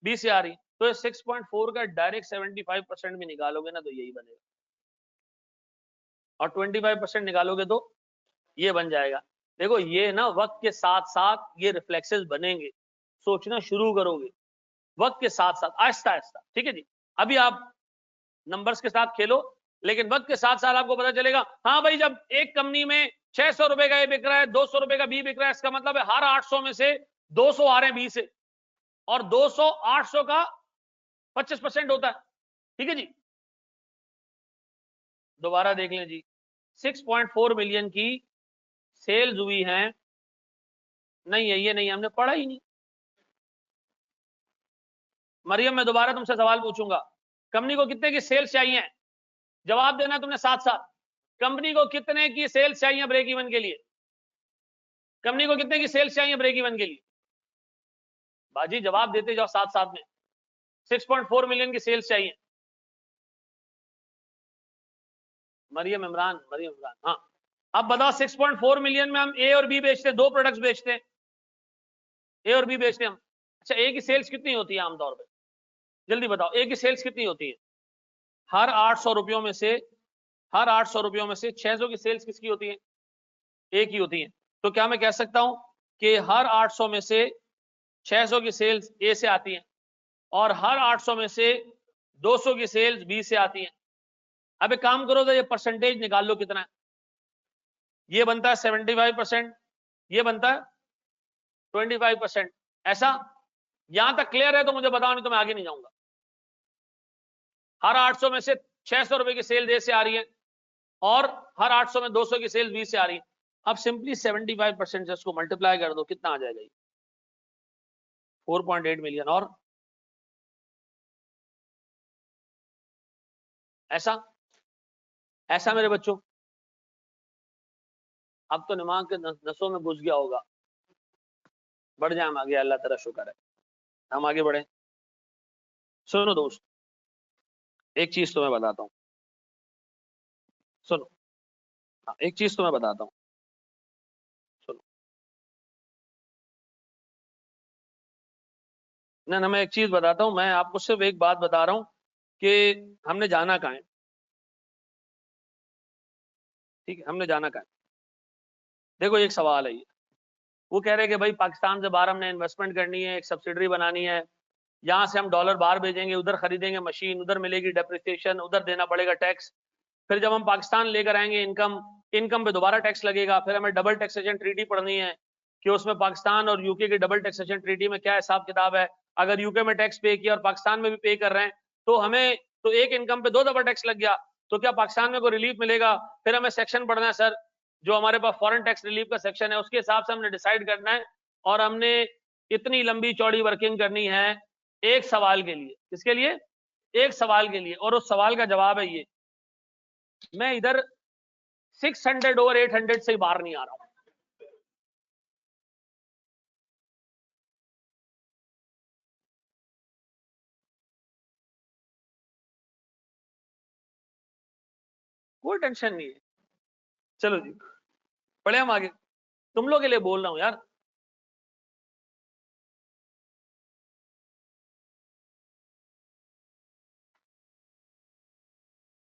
बी से आ रही है। तो 6.4 का डायरेक्ट 75% भी निकालोगे ना तो यही बनेगा, और 25% निकालोगे तो ये बन जाएगा। देखो ये ना वक्त के साथ साथ ये रिफ्लेक्सेस बनेंगे, सोचना शुरू करोगे वक्त के साथ साथ, आहिस्ता आहिस्ता, ठीक है जी। अभी आप नंबर्स के साथ खेलो, लेकिन वक्त के साथ साथ आपको पता चलेगा, हाँ भाई जब एक कंपनी में 600 रुपए का ये बिक रहा है, 200 रुपए का बी बिक रहा है, इसका मतलब है हर 800 में से 200 आ रहे हैं बी से, और 200 800 का 25% होता है, ठीक है जी। दोबारा देख लें जी, 6.4 मिलियन की सेल्स हुई है, नहीं है ये, नहीं हमने पढ़ा ही नहीं। मरियम मैं दोबारा तुमसे सवाल पूछूंगा, कंपनी को कितने की सेल्स चाहिए? जवाब देना तुमने साथ साथ। कंपनी को कितने की सेल्स चाहिए ब्रेक इवन के लिए? कंपनी को कितने की सेल्स चाहिए ब्रेक इवन के लिए? बाजी जवाब देते जाओ साथ साथ में। 6.4 मिलियन की सेल्स चाहिए। मरियम इमरान, मरियम इमरान, हाँ। अब बताओ 6.4 मिलियन में हम ए और बी बेचते हैं, दो प्रोडक्ट्स बेचते हैं, ए और बी बेचते हैं हम। अच्छा ए की सेल्स कितनी होती है आमतौर पे? जल्दी बताओ ए की सेल्स कितनी होती है? हर 800 रुपयों में से, हर 800 रुपयों में से 600 की सेल्स किसकी होती है? ए की होती है। तो क्या मैं कह सकता हूं कि हर 800 में से 600 की सेल्स ए से आती हैं, और हर 800 में से 200 की सेल्स बी से आती हैं। अब एक काम करो तो ये परसेंटेज निकाल लो कितना है। ये बनता है 75%, ये बनता है 25%। ऐसा यहां तक क्लियर है तो मुझे बताओ, नहीं तो मैं आगे नहीं जाऊंगा। हर 800 में से 600 रुपए की सेल ए से आ रही है, और हर 800 में 200 की सेल बी से आ रही है। अब सिंपली 75% से इसको मल्टीप्लाई कर दो, कितना आ जाएगा? 4.8 मिलियन। और ऐसा ऐसा मेरे बच्चों, अब तो दिमाग के नसों में घुस गया होगा। बढ़ जाए हम आगे, अल्लाह तेरा शुक्र है हम आगे बढ़े। सुनो दोस्त, एक चीज तो मैं बताता हूँ, सुनो। हाँ, एक चीज तो मैं बताता हूँ, सुनो। ना मैं एक चीज बताता हूँ, मैं आपको सिर्फ एक बात बता रहा हूँ कि हमने जाना कहाँ है, ठीक है? हमने जाना कहाँ है? देखो एक सवाल है ये, वो कह रहे हैं कि भाई पाकिस्तान से बाहर हमने इन्वेस्टमेंट करनी है, एक सब्सिडरी बनानी है, यहाँ से हम डॉलर बाहर भेजेंगे, उधर खरीदेंगे मशीन, उधर मिलेगी डेप्रिसिएशन, उधर देना पड़ेगा टैक्स, फिर जब हम पाकिस्तान लेकर आएंगे इनकम पे दोबारा टैक्स लगेगा, फिर हमें डबल टैक्सेशन ट्रीटी पढ़नी है कि उसमें पाकिस्तान और यूके की डबल टैक्सेशन ट्रीटी में क्या हिसाब किताब है। अगर यूके में टैक्स पे किया और पाकिस्तान में भी पे कर रहे हैं, तो हमें तो एक इनकम पे 2 दफा टैक्स लग गया, तो क्या पाकिस्तान में कोई रिलीफ मिलेगा? फिर हमें सेक्शन पढ़ना है सर, जो हमारे पास फॉरेन टैक्स रिलीफ का सेक्शन है, उसके हिसाब से हमने डिसाइड करना है, और हमने इतनी लंबी चौड़ी वर्किंग करनी है एक सवाल के लिए। किसके लिए? एक सवाल के लिए। और उस सवाल का जवाब है ये, मैं इधर 600 ओवर 800 से बाहर नहीं आ रहा हूं। कोई टेंशन नहीं है। चलो जी, पढ़े हम आगे। तुम लोग के लिए बोल रहा हूं यार।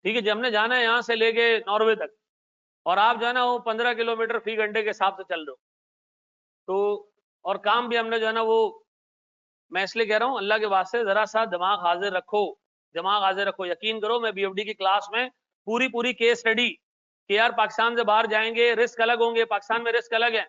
ठीक है जी, हमने जाना है यहां से लेके नॉर्वे तक, और आप जो है ना वो 15 किलोमीटर फी घंटे के हिसाब से चल रहे हो। तो और काम भी हमने जो है ना वो, मैं इसलिए कह रहा हूं अल्लाह के वास्ते जरा सा दिमाग हाजिर रखो, दिमाग हाजिर रखो। यकीन करो, मैं बीएफडी की क्लास में पूरी केस स्टडी कि यार पाकिस्तान से बाहर जाएंगे, रिस्क अलग होंगे, पाकिस्तान में रिस्क अलग है।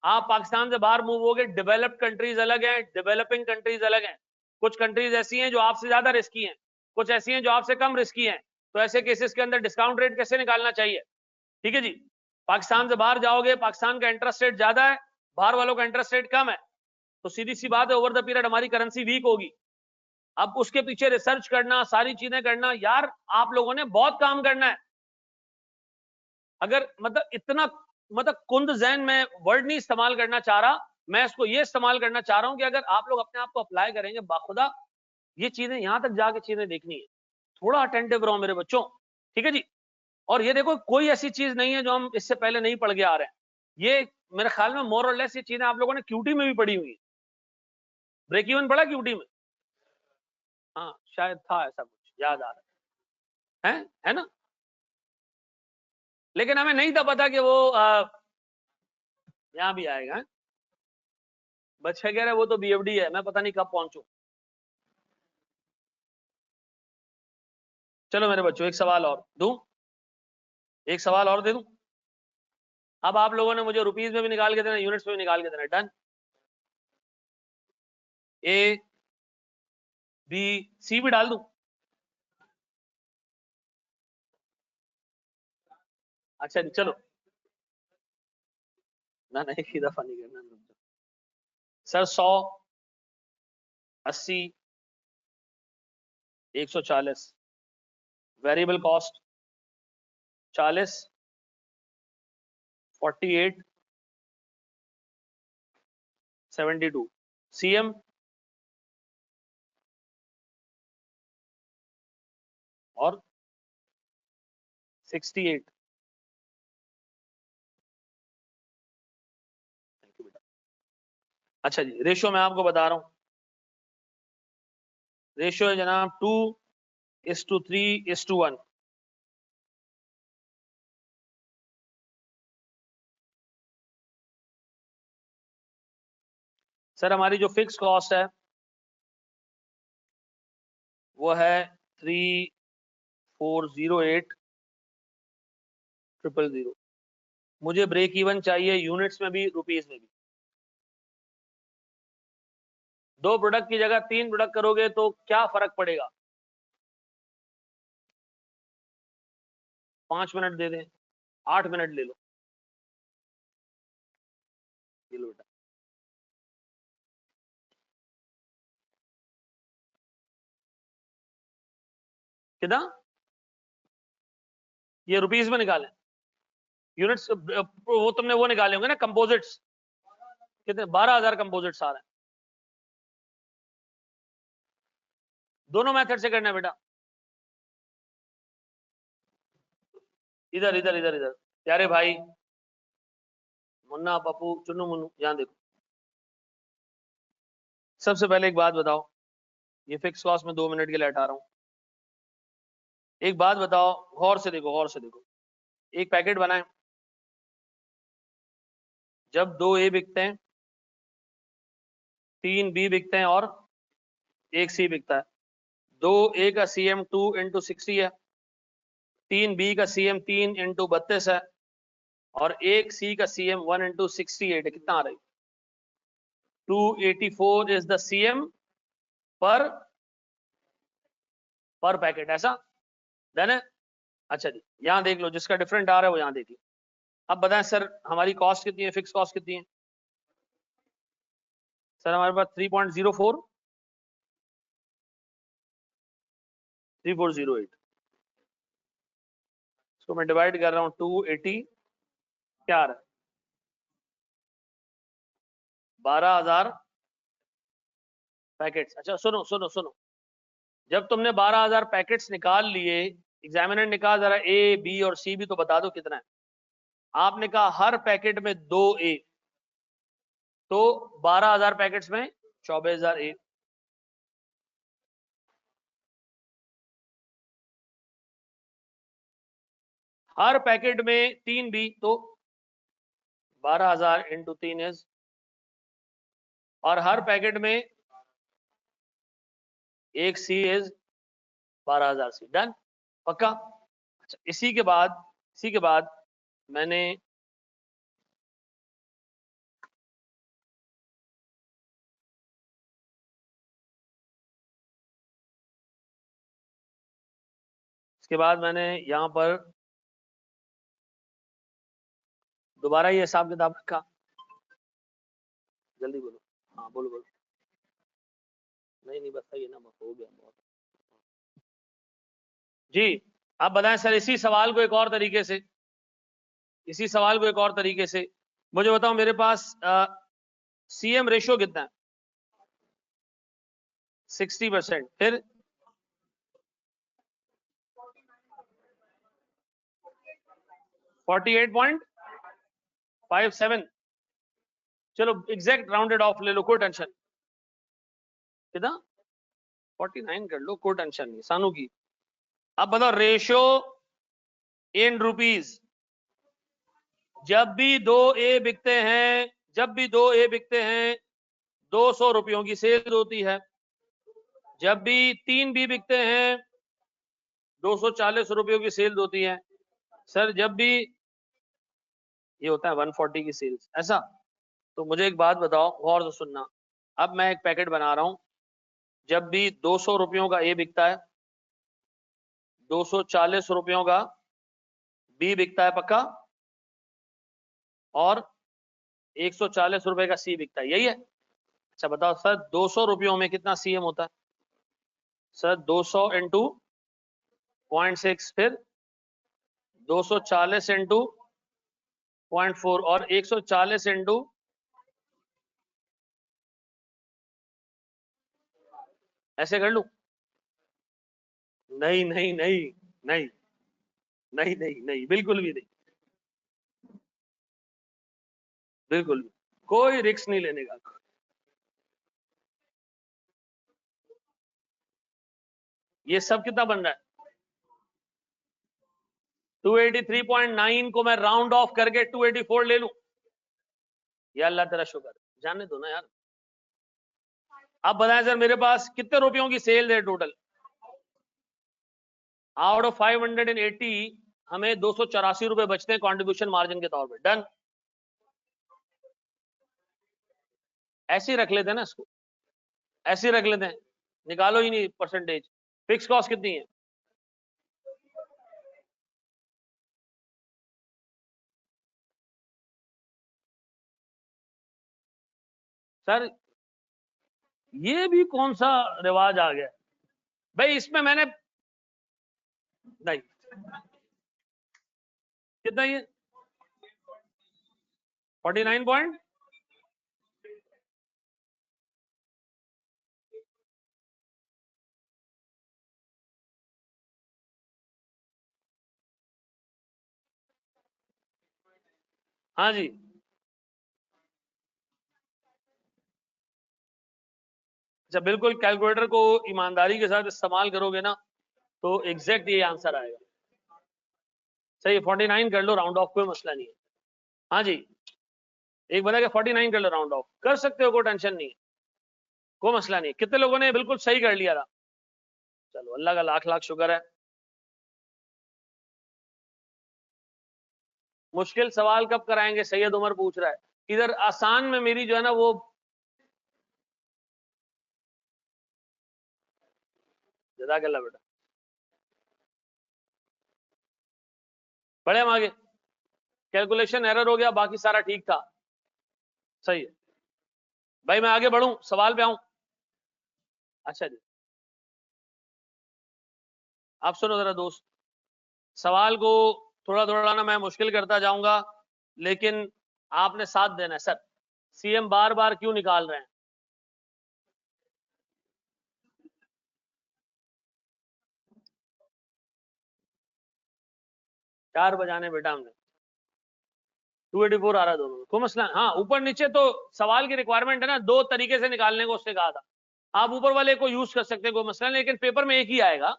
आप पाकिस्तान से बाहर मूव होगे, डेवलप्ड कंट्रीज अलग हैं, डेवलपिंग कंट्रीज अलग हैं। कुछ कंट्रीज ऐसी हैं जो आपसे ज्यादा रिस्की हैं, कुछ ऐसी हैं जो आपसे कम रिस्की हैं। तो ऐसे केसेस के अंदर डिस्काउंट रेट कैसे निकालना चाहिए? ठीक है जी। पाकिस्तान से बाहर जाओगे, पाकिस्तान का इंटरेस्ट रेट ज्यादा है, बाहर वालों का इंटरेस्ट रेट कम है, तो सीधी सी बात है ओवर द पीरियड हमारी करेंसी वीक होगी। अब उसके पीछे रिसर्च करना, सारी चीजें करना, यार आप लोगों ने बहुत काम करना है। अगर मतलब इतना मतलब कुंद ज़हन में वर्ड नहीं इस्तेमाल करना चाह रहा, मैं इसको ये इस्तेमाल करना चाह रहा हूं कि अगर आप लोग अपने आप को अप्लाई करेंगे बाखुदा, ये चीजें यहां तक जाके चीजें देखनी है। थोड़ा अटेंटिव रहो मेरे बच्चों, ठीक है जी। और ये देखो, कोई ऐसी चीज नहीं है जो हम इससे पहले नहीं पढ़ के आ रहे हैं। ये मेरे ख्याल में मोर और लेस ये चीजें आप लोगों ने क्यूटी में भी पढ़ी हुई है। ब्रेक इवन पढ़ा क्यूटी में? हाँ शायद था, ऐसा कुछ याद आ रहा है ना? लेकिन हमें नहीं था पता कि वो यहाँ भी आएगा। बच्चे कह रहे वो तो बीएफडी है, मैं पता नहीं कब पहुंचू। चलो मेरे बच्चों, एक सवाल और दूं, एक सवाल और दे दूं। अब आप लोगों ने मुझे रुपीस में भी निकाल के देना, यूनिट्स में भी निकाल के देना। डन? ए बी सी भी डाल दूं? अच्छा जी, चलो ना एक ही दफा नहीं करना सर। 100, 80, 140, वेरिएबल कॉस्ट 40, 48, 72, सीएम और 68। अच्छा जी, रेशियो मैं आपको बता रहा हूं। रेशियो है जनाब 2:3:1। सर हमारी जो फिक्स कॉस्ट है वो है 3408,000। मुझे ब्रेक इवन चाहिए यूनिट्स में भी, रुपीस में भी। 2 प्रोडक्ट की जगह 3 प्रोडक्ट करोगे तो क्या फर्क पड़ेगा? 5 मिनट दे दें, 8 मिनट ले लो, ये लो बेटा। कितना? ये रुपीस में निकालें यूनिट्स? वो तुमने वो निकाले होंगे ना कंपोजिट्स, कितने? 12,000 कंपोजिट्स आ रहे हैं। दोनों मेथड से करना है बेटा। इधर इधर इधर इधर प्यारे भाई, मुन्ना, पप्पू, चुन्नू, मुन्नू, यहाँ देखो। सबसे पहले एक बात बताओ, ये फिक्स कॉस्ट में 2 मिनट के लिए हटा रहा हूं। एक बात बताओ, गौर से देखो, गौर से देखो। एक पैकेट बनाए, जब 2 ए बिकते हैं, 3 बी बिकते हैं और 1 सी बिकता है, 2 ए का सीएम 2 इंटू 60 है, 3 बी का सीएम 3 इंटू 32 है, और 1 सी का सीएम 1 इंटू 68 है। कितना आ रही? 284 इज द सीएम पर पर पैकेट, ऐसा डन है। अच्छा जी, यहाँ देख लो जिसका डिफरेंट आ रहा है वो यहाँ देख लो। अब बताएं सर हमारी कॉस्ट कितनी है, फिक्स कॉस्ट कितनी है? सर हमारे पास 3.04 3408, इसको मैं डिवाइड कर रहा हूँ 280, क्या आ रहा है? 12,000 पैकेट्स। अच्छा सुनो सुनो सुनो, जब तुमने 12,000 पैकेट्स निकाल लिए, एग्जामिनर ने कहा जरा ए बी और सी भी तो बता दो कितना है। आपने कहा हर पैकेट में 2 ए, तो 12,000 पैकेट्स में 24,000 ए। हर पैकेट में 3 बी, तो 12,000 इंटू 3 इज, और हर पैकेट में एक सी इज 12,000 सी। डन, पक्का? अच्छा, इसी के बाद मैंने यहां पर दोबारा ये हिसाब किताब रखा। जल्दी बोलो, हाँ बोलो बोलो। नहीं बताइए ना, हो गया बहुत जी। आप बताएं सर इसी सवाल को एक और तरीके से, मुझे बताओ मेरे पास सीएम रेशियो कितना है? 60%। फिर 48.57। चलो एग्जैक्ट राउंडेड ऑफ ले लो, कोई टेंशन कितना, 49 कर लो, कोई टेंशन नहीं सानू की। अब बताओ रेशियो इन रुपीज, जब भी 2 ए बिकते हैं, 200 रुपयों की सेल होती है। जब भी 3 बी बिकते हैं 240 रुपयों की सेल होती है। सर जब भी ये होता है 140 की सेल्स, ऐसा। तो मुझे एक बात बताओ, गौर से सुनना। अब मैं एक पैकेट बना रहा हूं, जब भी 200 रुपयों का ए बिकता है, 240 रुपयों का बी बिकता है, पक्का, और 140 रुपए का सी बिकता है, यही है? अच्छा बताओ सर 200 रुपयों में कितना सीएम होता है? सर 200 इंटू 0.6, फिर 240 इंटू 0.4, और 140 इंटू, ऐसे कर लूं? नहीं नहीं नहीं नहीं नहीं नहीं नहीं, बिल्कुल भी नहीं, बिल्कुल भी कोई रिस्क नहीं लेने का। ये सब कितना बन रहा है? 283.9 को मैं राउंड ऑफ करके 284 ले लूं? या अल्लाह तेरा शुक्र, जाने दो ना यार। अब बताएं सर मेरे पास कितने रुपयों की सेल है टोटल? आउट ऑफ 580 हमें 284 रुपए बचते हैं कंट्रीब्यूशन मार्जिन के तौर पे। डन, ऐसे ही रख लेते हैं ना इसको, ऐसे ही रख लेते हैं, निकालो ही नहीं परसेंटेज। फिक्स कॉस्ट कितनी है? सर ये भी कौन सा रिवाज आ गया भाई, इसमें मैंने नहीं, कितना ये 49 पॉइंट, हाँ जी। अच्छा बिल्कुल, कैलकुलेटर को ईमानदारी के साथ इस्तेमाल करोगे ना तो एग्जैक्ट ये आंसर आएगा। सही, 49 कर लो राउंड ऑफ, कोई मसला नहीं है। हाँ जी, एक बता के 49 कर लो, राउंड ऑफ कर सकते हो, कोई टेंशन नहीं है, कोई मसला नहीं है। कितने लोगों ने बिल्कुल सही कर लिया था? चलो अल्लाह का लाख लाख शुक्र है। मुश्किल सवाल कब कराएंगे, सैयद उमर पूछ रहा है। इधर आसान में मेरी जो है ना वो, जज़ाकल्लाह बेटा। बढ़े हम आगे। कैलकुलेशन एरर हो गया, बाकी सारा ठीक था, सही है भाई। मैं आगे बढ़ूं, सवाल पे आऊं। अच्छा जी, आप सुनो जरा दोस्त, सवाल को थोड़ा थोड़ा ना मैं मुश्किल करता जाऊंगा, लेकिन आपने साथ देना है। सर सीएम बार बार क्यों निकाल रहे हैं? 4 बजाने बेटा हमने, 284 आ रहा है दोनों में, कोई मसला। हाँ ऊपर नीचे तो सवाल की रिक्वायरमेंट है ना, 2 तरीके से निकालने को उसने कहा था। आप ऊपर वाले को यूज कर सकते हैं, कोई मसला नहीं, लेकिन पेपर में एक ही आएगा,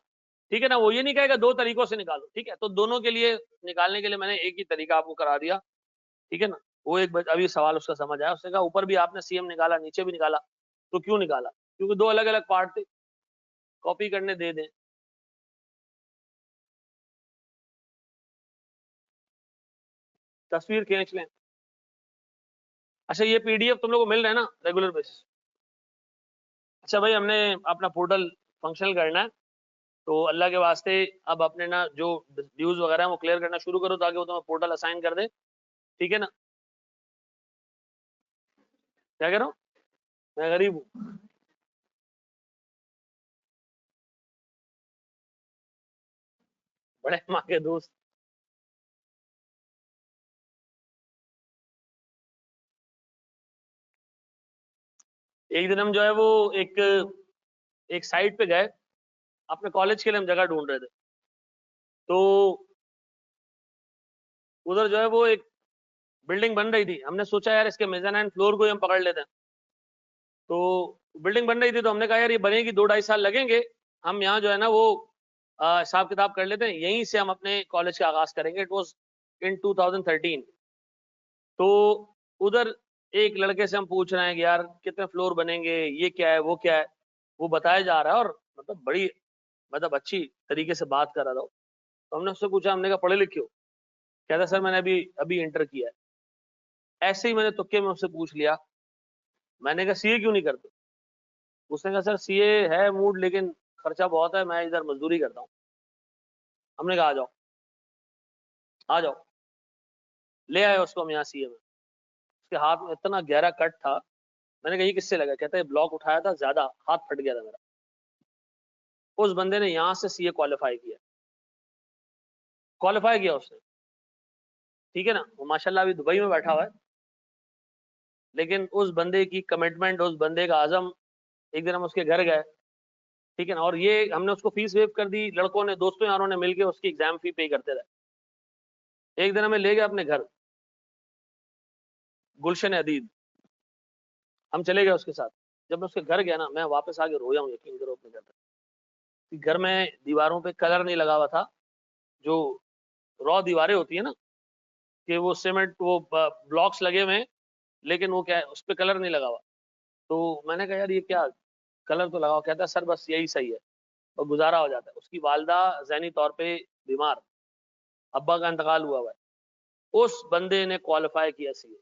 ठीक है ना। वो ये नहीं कहेगा 2 तरीकों से निकालो, ठीक है। तो दोनों के लिए निकालने के लिए मैंने एक ही तरीका आपको करा दिया, ठीक है ना। वो एक अभी सवाल उसका समझ आया, उसने कहा ऊपर भी आपने सीएम निकाला नीचे भी निकाला, तो क्यों निकाला? क्योंकि 2 अलग अलग पार्ट थे, कॉपी करने दे दें। तस्वीर खींच लें। अच्छा ये पीडीएफ तुम लोग को मिल रहा है ना रेगुलर बेसिस? अच्छा भाई, हमने अपना पोर्टल फंक्शनल करना है, तो अल्लाह के वास्ते अब अपने ना जो ड्यूज वगैरह है वो क्लियर करना शुरू करो, ताकि वो तुम्हें पोर्टल असाइन कर दे, ठीक है ना। क्या कह रहा हूँ, मैं गरीब हूँ। बड़े माँ के दोस्त। एक दिन हम जो है वो एक एक साइट पे गए, अपने कॉलेज के लिए हम जगह ढूंढ रहे थे। तो उधर जो है वो एक बिल्डिंग बन रही थी, हमने सोचा यार इसके मेजरमेंट फ्लोर को ही हम पकड़ लेते हैं। तो बिल्डिंग बन रही थी, तो हमने कहा यार ये बनेगी 2-2.5 साल लगेंगे, हम यहाँ जो है ना वो हिसाब किताब कर लेते हैं, यहीं से हम अपने कॉलेज का आगाज करेंगे। It was in 2013। तो उधर एक लड़के से हम पूछ रहे हैं कि यार कितने फ्लोर बनेंगे, ये क्या है वो क्या है, वो बताया जा रहा है, और मतलब बड़ी मतलब अच्छी तरीके से बात कर रहा था। तो हमने उससे पूछा, हमने कहा पढ़े लिखे हो? कहता सर मैंने अभी अभी इंटर किया है। ऐसे ही मैंने तुक्के में उससे पूछ लिया, मैंने कहा सीए क्यों नहीं करते? उसने कहा सर सीए है मूड, लेकिन खर्चा बहुत है, मैं इधर मजदूरी करता हूँ। हमने कहा आ जाओ, आ जाओ। ले आए उसको हम यहाँ सीए में। उसके हाथ में इतना गहरा कट था, मैंने कहा ये किससे लगा? कहता है ब्लॉक उठाया था ज्यादा, हाथ फट गया था मेरा। उस बंदे ने यहाँ से सीए क्वालिफाई किया, क्वालिफाई किया उसने, ठीक है ना। वो माशाल्लाह अभी दुबई में बैठा हुआ है, लेकिन उस बंदे की कमिटमेंट, उस बंदे का आजम। एक दिन हम उसके घर गए, ठीक है ना, और ये हमने उसको फीस वेव कर दी, लड़कों ने दोस्तों यारों ने मिलकर उसकी एग्जाम फी पे करते रहे। एक दिन हमें ले गया अपने घर, गुलशन अदीद, हम चले गए उसके साथ। जब मैं उसके घर गया ना, मैं वापस आके रोया हूँ, यकीन करो अपने घर पे। घर में दीवारों पे कलर नहीं लगा हुआ था, जो रॉ दीवारें होती है ना, कि वो सीमेंट वो ब्लॉक्स लगे हुए हैं, लेकिन वो क्या है उस पर कलर नहीं लगा हुआ। तो मैंने कहा यार ये क्या, कलर तो लगाओ। कहता है सर बस यही सही है, और गुजारा हो जाता है। उसकी वालदा ज़हनी तौर पे बीमार, अब्बा का इंतकाल हुआ हुआ है। उस बंदे ने क्वालिफाई किया सीए।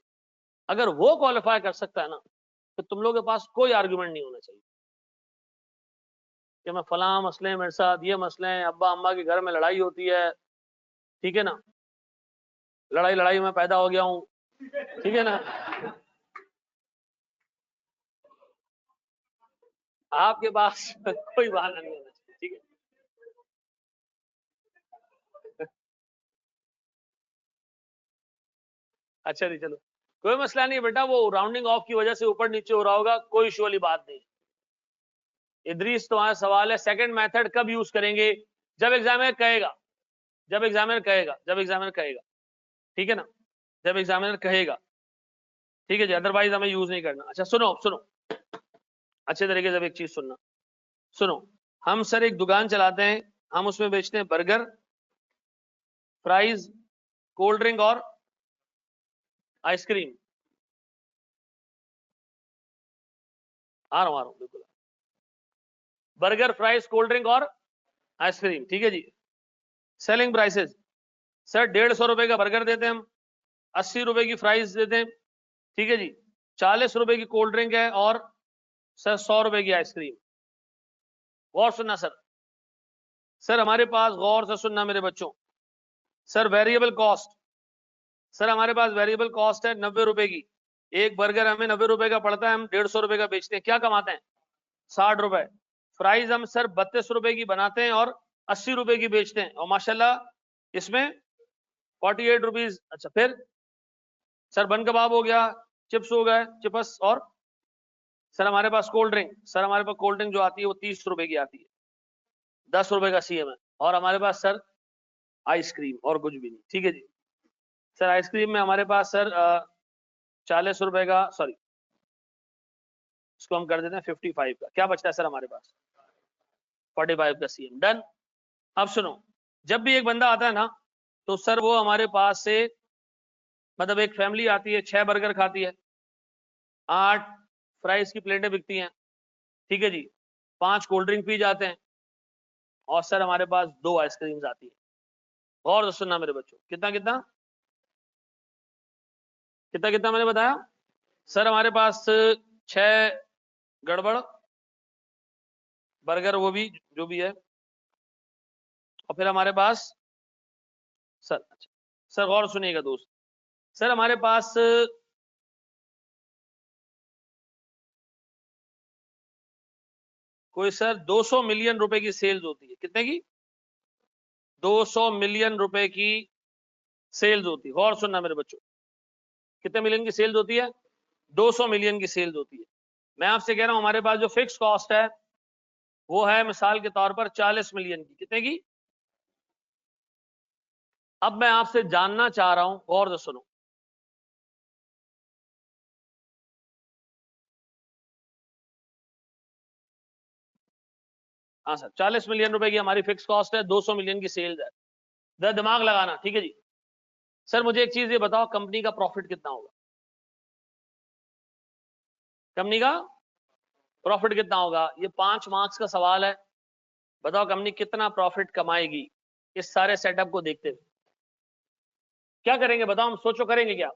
अगर वो क्वालिफाई कर सकता है ना, तो तुम लोगों के पास कोई आर्गुमेंट नहीं होना चाहिए कि मैं फलां मसले हैं, मेरे साथ ये मसले हैं, अब्बा अम्मा के घर में लड़ाई होती है, ठीक है ना, लड़ाई लड़ाई में पैदा हो गया हूँ, ठीक है ना। आपके पास कोई बहाना नहीं होना चाहिए, ठीक है। अच्छा नहीं, चलो कोई मसला नहीं बेटा, वो राउंडिंग ऑफ की वजह से ऊपर नीचे हो रहा होगा, कोई इशू वाली बात नहीं। इदरीस तुम्हारा सवाल है सेकंड मेथड कब यूज करेंगे? जब एग्जामिनर कहेगा, जब एग्जामिनर कहेगा, जब एग्जामिनर कहेगा, ठीक है ना, जब एग्जामिनर कहेगा, ठीक है जी, अदरवाइज हमें यूज नहीं करना। अच्छा सुनो सुनो, अच्छे तरीके से एक चीज सुनना, सुनो। हम सर एक दुकान चलाते हैं, हम उसमें बेचते हैं बर्गर, फ्राइज, कोल्ड ड्रिंक और आइसक्रीम। आ रहा हूँ बिल्कुल। बर्गर, फ्राइज, कोल्ड ड्रिंक और आइसक्रीम, ठीक है जी। सेलिंग प्राइसेस, सर 150 रुपए का बर्गर देते हैं हम, 80 रुपए की फ्राइज देते हैं, ठीक है जी, 40 रुपए की कोल्ड ड्रिंक है, और सर 100 रुपए की आइसक्रीम। गौर सुनना सर, सर हमारे पास गौर से सुनना मेरे बच्चों, सर वेरिएबल कॉस्ट, सर हमारे पास वेरिएबल कॉस्ट है 90 रुपए की। एक बर्गर हमें 90 रुपए का पड़ता है, हम 150 रुपए का बेचते हैं, क्या कमाते हैं? 60 रुपए। फ्राइज हम सर 32 रुपए की बनाते हैं और 80 रुपए की बेचते हैं, और माशाल्लाह इसमें 48 रुपीज। अच्छा फिर सर बन कबाब हो गया, चिप्स हो गए, चिप्स, और सर हमारे पास कोल्ड ड्रिंक, सर हमारे पास कोल्ड ड्रिंक जो आती है वो 30 रुपए की आती है, 10 रुपए का सीएम है। और हमारे पास सर आइसक्रीम, और कुछ भी नहीं, ठीक है जी। सर आइसक्रीम में हमारे पास सर 40 रुपए का, सॉरी इसको हम कर देते हैं 55 का। क्या बचता है सर हमारे पास? 45 का सीएम। डन। अब सुनो, जब भी एक बंदा आता है ना, तो सर वो हमारे पास से, मतलब एक फैमिली आती है, 6 बर्गर खाती है, 8 फ्राइज की प्लेटें बिकती हैं, ठीक है जी, 5 कोल्ड ड्रिंक पी जाते हैं, और सर हमारे पास 2 आइसक्रीम्स आती है। और सुनना मेरे बच्चों, कितना कितना कितना कितना मैंने बताया? सर हमारे पास 6 गड़बड़ बर्गर, वो भी जो भी है, और फिर हमारे पास सर, अच्छा सर और सुनिएगा दोस्त, सर हमारे पास कोई सर 200 मिलियन रुपए की सेल्स होती है। कितने की? 200 मिलियन रुपए की सेल्स होती है। और सुनना मेरे बच्चों, कितने मिलियन की सेल्स होती है? 200 मिलियन की सेल्स होती है। मैं आपसे कह रहा हूं हमारे पास जो फिक्स कॉस्ट है वो है मिसाल के तौर पर 40 मिलियन की। कितने की? अब मैं आपसे जानना चाह रहा हूं, और तो सुनो, हाँ सर 40 मिलियन रुपए की हमारी फिक्स कॉस्ट है, 200 मिलियन की सेल्स है। जरा दिमाग लगाना, ठीक है जी। सर मुझे एक चीज ये बताओ, कंपनी का प्रॉफिट कितना होगा? कंपनी का प्रॉफिट कितना होगा? ये 5 मार्क्स का सवाल है। बताओ कंपनी कितना प्रॉफिट कमाएगी इस सारे सेटअप को देखते हुए? क्या करेंगे बताओ, हम सोचो, करेंगे क्या?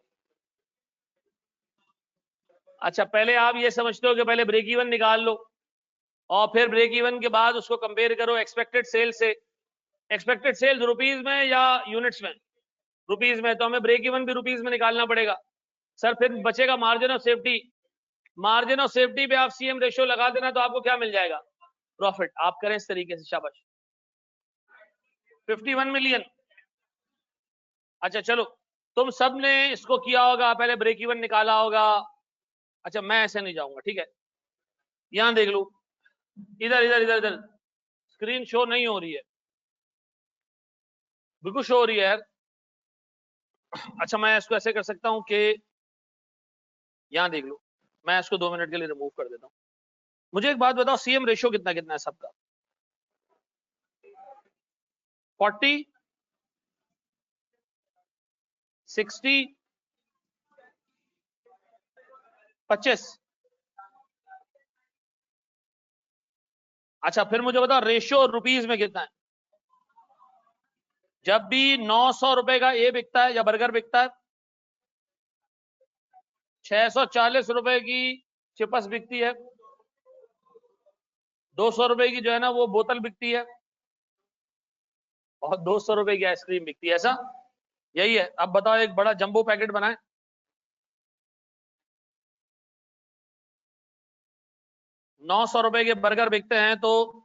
अच्छा पहले आप ये समझते हो कि पहले ब्रेक इवन निकाल लो, और फिर ब्रेक इवन के बाद उसको कंपेयर करो एक्सपेक्टेड सेल से। एक्सपेक्टेड सेल्स रुपीज में या यूनिट्स में? रुपीज में, तो हमें ब्रेक इवन भी रुपीज में निकालना पड़ेगा। सर फिर बचेगा margin of safety. Margin of safety पे आप सीएम रेशियो लगा देना, तो आपको क्या मिल जाएगा? प्रॉफिट। आप करें इस तरीके से, शाबाश। 51 मिलियन। अच्छा चलो, तुम सब ने इसको किया होगा, पहले ब्रेक इवन निकाला होगा। अच्छा मैं ऐसे नहीं जाऊंगा, ठीक है, यहां देख लो, इधर इधर इधर इधर, स्क्रीन शो नहीं हो रही है, बिल्कुल शो हो रही है यार। अच्छा मैं इसको ऐसे कर सकता हूं कि यहां देख लो, मैं इसको 2 मिनट के लिए रिमूव कर देता हूं। मुझे एक बात बताओ, सीएम रेशियो कितना कितना है सबका? 40, 60, 25? अच्छा फिर मुझे बताओ रेशियो रुपीज में कितना है? जब भी 900 रुपए का ए बिकता है या बर्गर बिकता है, 640 रुपए की चिपस बिकती है, 200 रुपए की जो है ना वो बोतल बिकती है, और 200 रुपए की आइसक्रीम बिकती है। ऐसा यही है। अब बताओ एक बड़ा जंबो पैकेट बनाए, 900 रुपए के बर्गर बिकते हैं, तो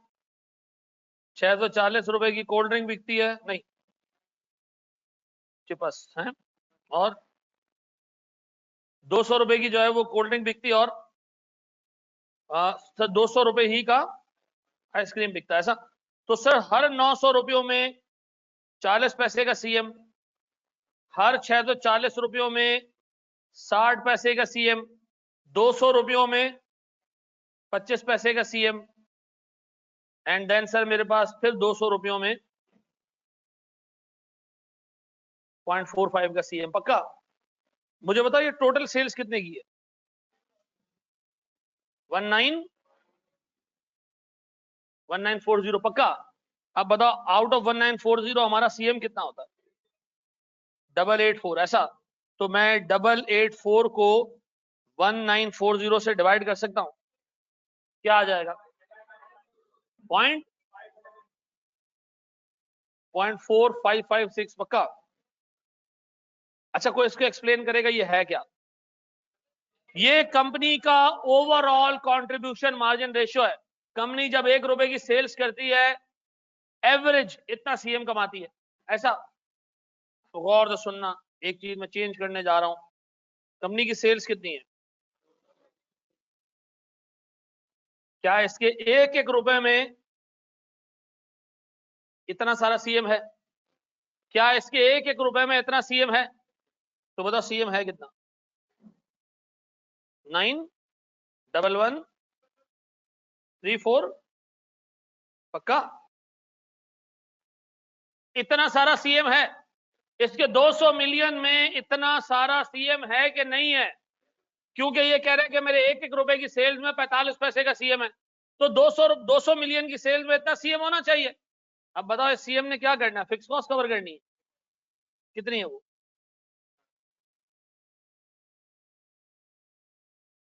640 रुपए की कोल्ड ड्रिंक बिकती है, नहीं चिपस है, और 200 रुपए की जो है वो कोल्ड ड्रिंक बिकती है, और सर 200 रुपए ही का आइसक्रीम बिकता है। ऐसा तो सर हर 900 रुपयों में 40 पैसे का सीएम, हर 640 रुपयों में 60 पैसे का सीएम, 200 रुपयों में 25 पैसे का सीएम, एंड देन सर मेरे पास फिर 200 रुपयों में 0.45 का सीएम। पक्का? मुझे बताओ ये टोटल सेल्स कितने की है? 1940। पक्का? अब बताओ आउट ऑफ 1940 हमारा सीएम कितना होता है? 884। ऐसा तो मैं 884 को 1940 से डिवाइड कर सकता हूं, क्या आ जाएगा? 0.4556 पक्का। अच्छा, कोई इसको एक्सप्लेन करेगा ये है क्या? ये कंपनी का ओवरऑल कंट्रीब्यूशन मार्जिन रेशियो है। कंपनी जब 1 रुपए की सेल्स करती है, एवरेज इतना सीएम कमाती है, ऐसा। तो गौर से सुनना, एक चीज मैं चेंज करने जा रहा हूं। कंपनी की सेल्स कितनी है? क्या इसके एक एक रुपए में इतना सारा सीएम है? क्या इसके एक एक रुपए में इतना सीएम है? तो बताओ सीएम है कितना? 911134 पक्का? इतना सारा सीएम है। इसके 200 मिलियन में इतना सारा सीएम है कि नहीं है? क्योंकि ये कह रहे हैं कि मेरे एक एक रुपए की सेल्स में 45 पैसे का सीएम है, तो 200 मिलियन की सेल्स में इतना सीएम होना चाहिए। अब बताओ इस सीएम ने क्या करना है? फिक्स कॉस्ट कवर करनी है। कितनी है वो?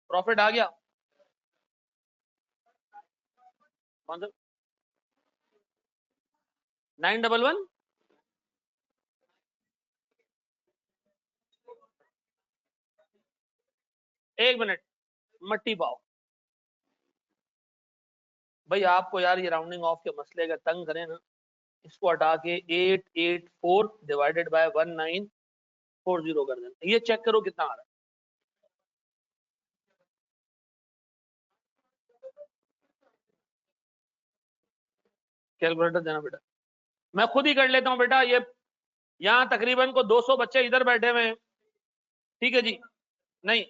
प्रॉफिट आ गया? कौन सा? 911? एक मिनट, मट्टी पाओ भाई। आपको यार ये राउंडिंग ऑफ के मसले का तंग करें ना, इसको हटा के 884 डिवाइडेड बाय 1940 कर देना। ये चेक करो कितना आ रहा है। कैलकुलेटर देना बेटा, मैं खुद ही कर लेता हूं बेटा। ये यहाँ तकरीबन को 200 बच्चे इधर बैठे हुए हैं, ठीक है जी। नहीं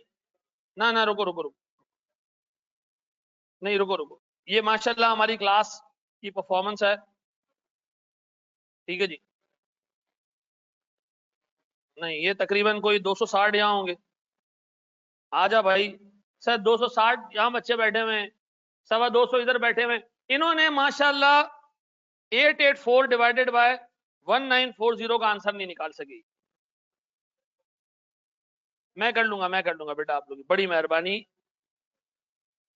ना ना, रुको रुको रुको, नहीं रुको रुको। ये माशाल्लाह हमारी क्लास की परफॉर्मेंस है, ठीक है जी। नहीं, ये तकरीबन कोई 260 यहाँ होंगे। आजा भाई सर, 260 यहाँ बच्चे बैठे हुए हैं, 225 इधर बैठे हुए हैं। इन्होंने माशाल्लाह 884 डिवाइडेड बाय 1940 का आंसर नहीं निकाल सकी। मैं कर लूंगा, मैं कर लूंगा बेटा, आप लोग की बड़ी मेहरबानी।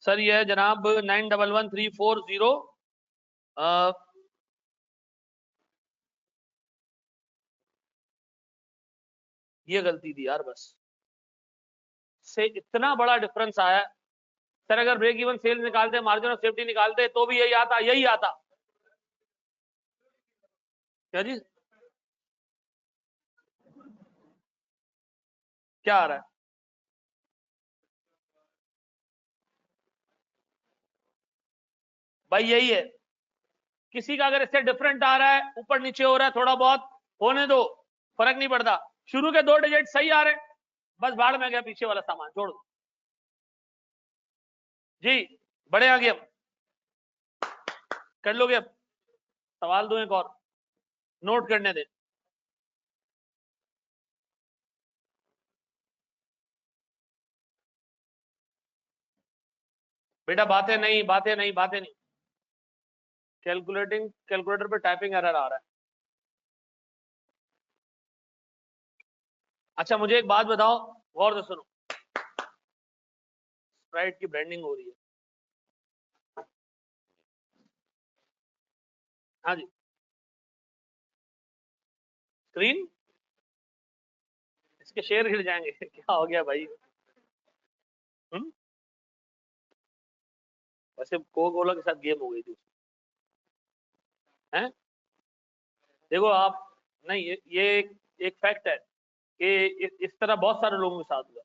सर ये है जनाब 911340। ये गलती थी यार, बस से इतना बड़ा डिफरेंस आया। सर अगर ब्रेक इवन सेल्स निकालते, मार्जिन ऑफ सेफ्टी निकालते, तो भी यही आता, यही आता। क्या जी? क्या आ रहा है भाई? यही है। किसी का अगर इससे डिफरेंट आ रहा है, ऊपर नीचे हो रहा है, थोड़ा बहुत होने दो, फर्क नहीं पड़ता। शुरू के 2 डिजिट सही आ रहे, बस भाड़ में गया पीछे वाला सामान, छोड़ दो जी। बड़े आगे अब कर लोगे? अब सवाल दो एक और, नोट करने दे। बेटा बातें नहीं, बातें नहीं, बातें नहीं। कैलकुलेटिंग, कैलकुलेटर पे टाइपिंग एरर आ रहा है। अच्छा मुझे एक बात बताओ, गौर से सुनो। स्प्राइट की ब्रांडिंग हो रही है। हाँ जी। स्क्रीन, इसके शेयर गिर जाएंगे क्या हो गया भाई? वैसे कोको कोला के साथ गेम हो गई थी हैं? देखो आप, नहीं ये एक फैक्ट है कि इस तरह बहुत सारे लोगों के साथ हुआ।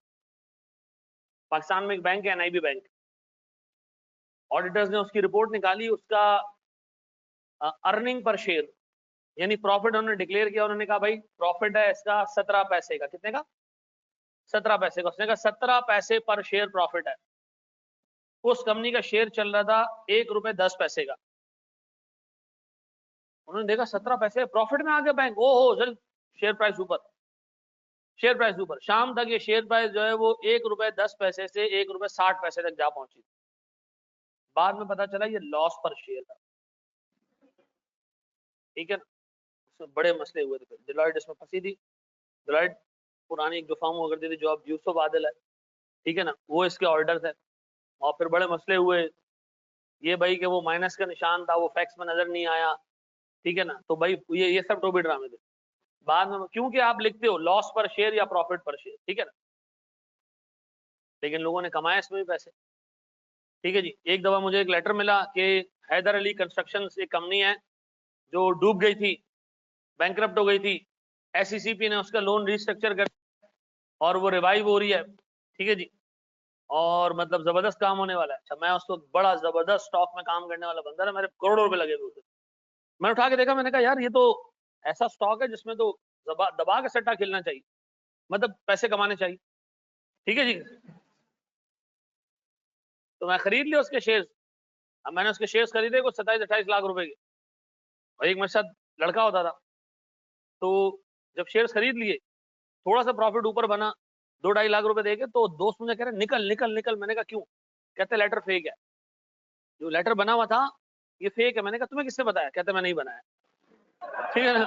पाकिस्तान में एक बैंक है, एनआईबी बैंक। ऑडिटर्स ने उसकी रिपोर्ट निकाली, उसका अर्निंग पर शेयर यानी प्रॉफिट उन्होंने डिक्लेयर किया। उन्होंने कहा भाई प्रॉफिट है इसका 17 पैसे का। कितने का? 17 पैसे का। उसने कहा 17 पैसे पर शेयर प्रॉफिट है। उस कंपनी का शेयर चल रहा था 1 रुपए 10 पैसे का। उन्होंने देखा 17 पैसे प्रॉफिट में आ गया बैंक, ओ हो जल्द शेयर प्राइस ऊपर, शेयर प्राइस ऊपर। शाम तक ये शेयर प्राइस जो है वो 1 रुपए 10 पैसे से 1 रुपए 60 पैसे तक जा पहुंची। बाद में पता चला ये लॉस पर शेयर था, ठीक है ना। उसमें बड़े मसले हुए थे, डिलॉयट इसमें फंसी थी। डिलॉयट पुरानी एक जो फर्म हुआ करती थी, जो अब यूसुफ आदिल है, ठीक है ना, वो इसके ऑर्डर थे। और फिर बड़े मसले हुए ये भाई कि वो माइनस का निशान था, वो फैक्स में नजर नहीं आया। ठीक है ना। तो भाई ये सब टोपी ड्रामे थे बाद में, क्योंकि आप लिखते हो लॉस पर शेयर या प्रॉफिट पर शेयर, ठीक है ना, लेकिन लोगों ने कमाया इसमें भी पैसे। ठीक है जी। एक दफा मुझे एक लेटर मिला कि हैदर अली कंस्ट्रक्शन एक कंपनी है जो डूब गई थी, बैंकरप्ट हो गई थी, एससीसीपी ने उसका लोन रिस्ट्रक्चर कर और वो रिवाइव हो रही है। ठीक है जी। और मतलब जबरदस्त काम होने वाला है। अच्छा, मैं उस वक्त बड़ा जबरदस्त स्टॉक में काम करने वाला बंदा था, मेरे करोड़ों रुपए लगे हुए थे। मैंने उठा के देखा, मैंने कहा यार ये तो ऐसा स्टॉक है जिसमें तो दबा के सट्टा खेलना चाहिए, मतलब पैसे कमाने चाहिए। ठीक है जी। तो मैं खरीद लिया उसके शेयर्स। अब मैंने उसके शेयर्स खरीदे कुछ 27-28 लाख रुपए के, और एक मेरे साथ लड़का होता था। तो जब शेयर्स खरीद लिए, थोड़ा सा प्रॉफिट ऊपर बना, 2-2.5 लाख रुपए देके, तो दोस्त मुझे कह रहे निकल निकल निकल। मैंने कहा क्यों? कहते लेटर फेक है, जो लेटर बना हुआ था ये फेक है। मैंने कहा तुम्हें किसने बताया? कहते मैं नहीं बनाया। ठीक है ना।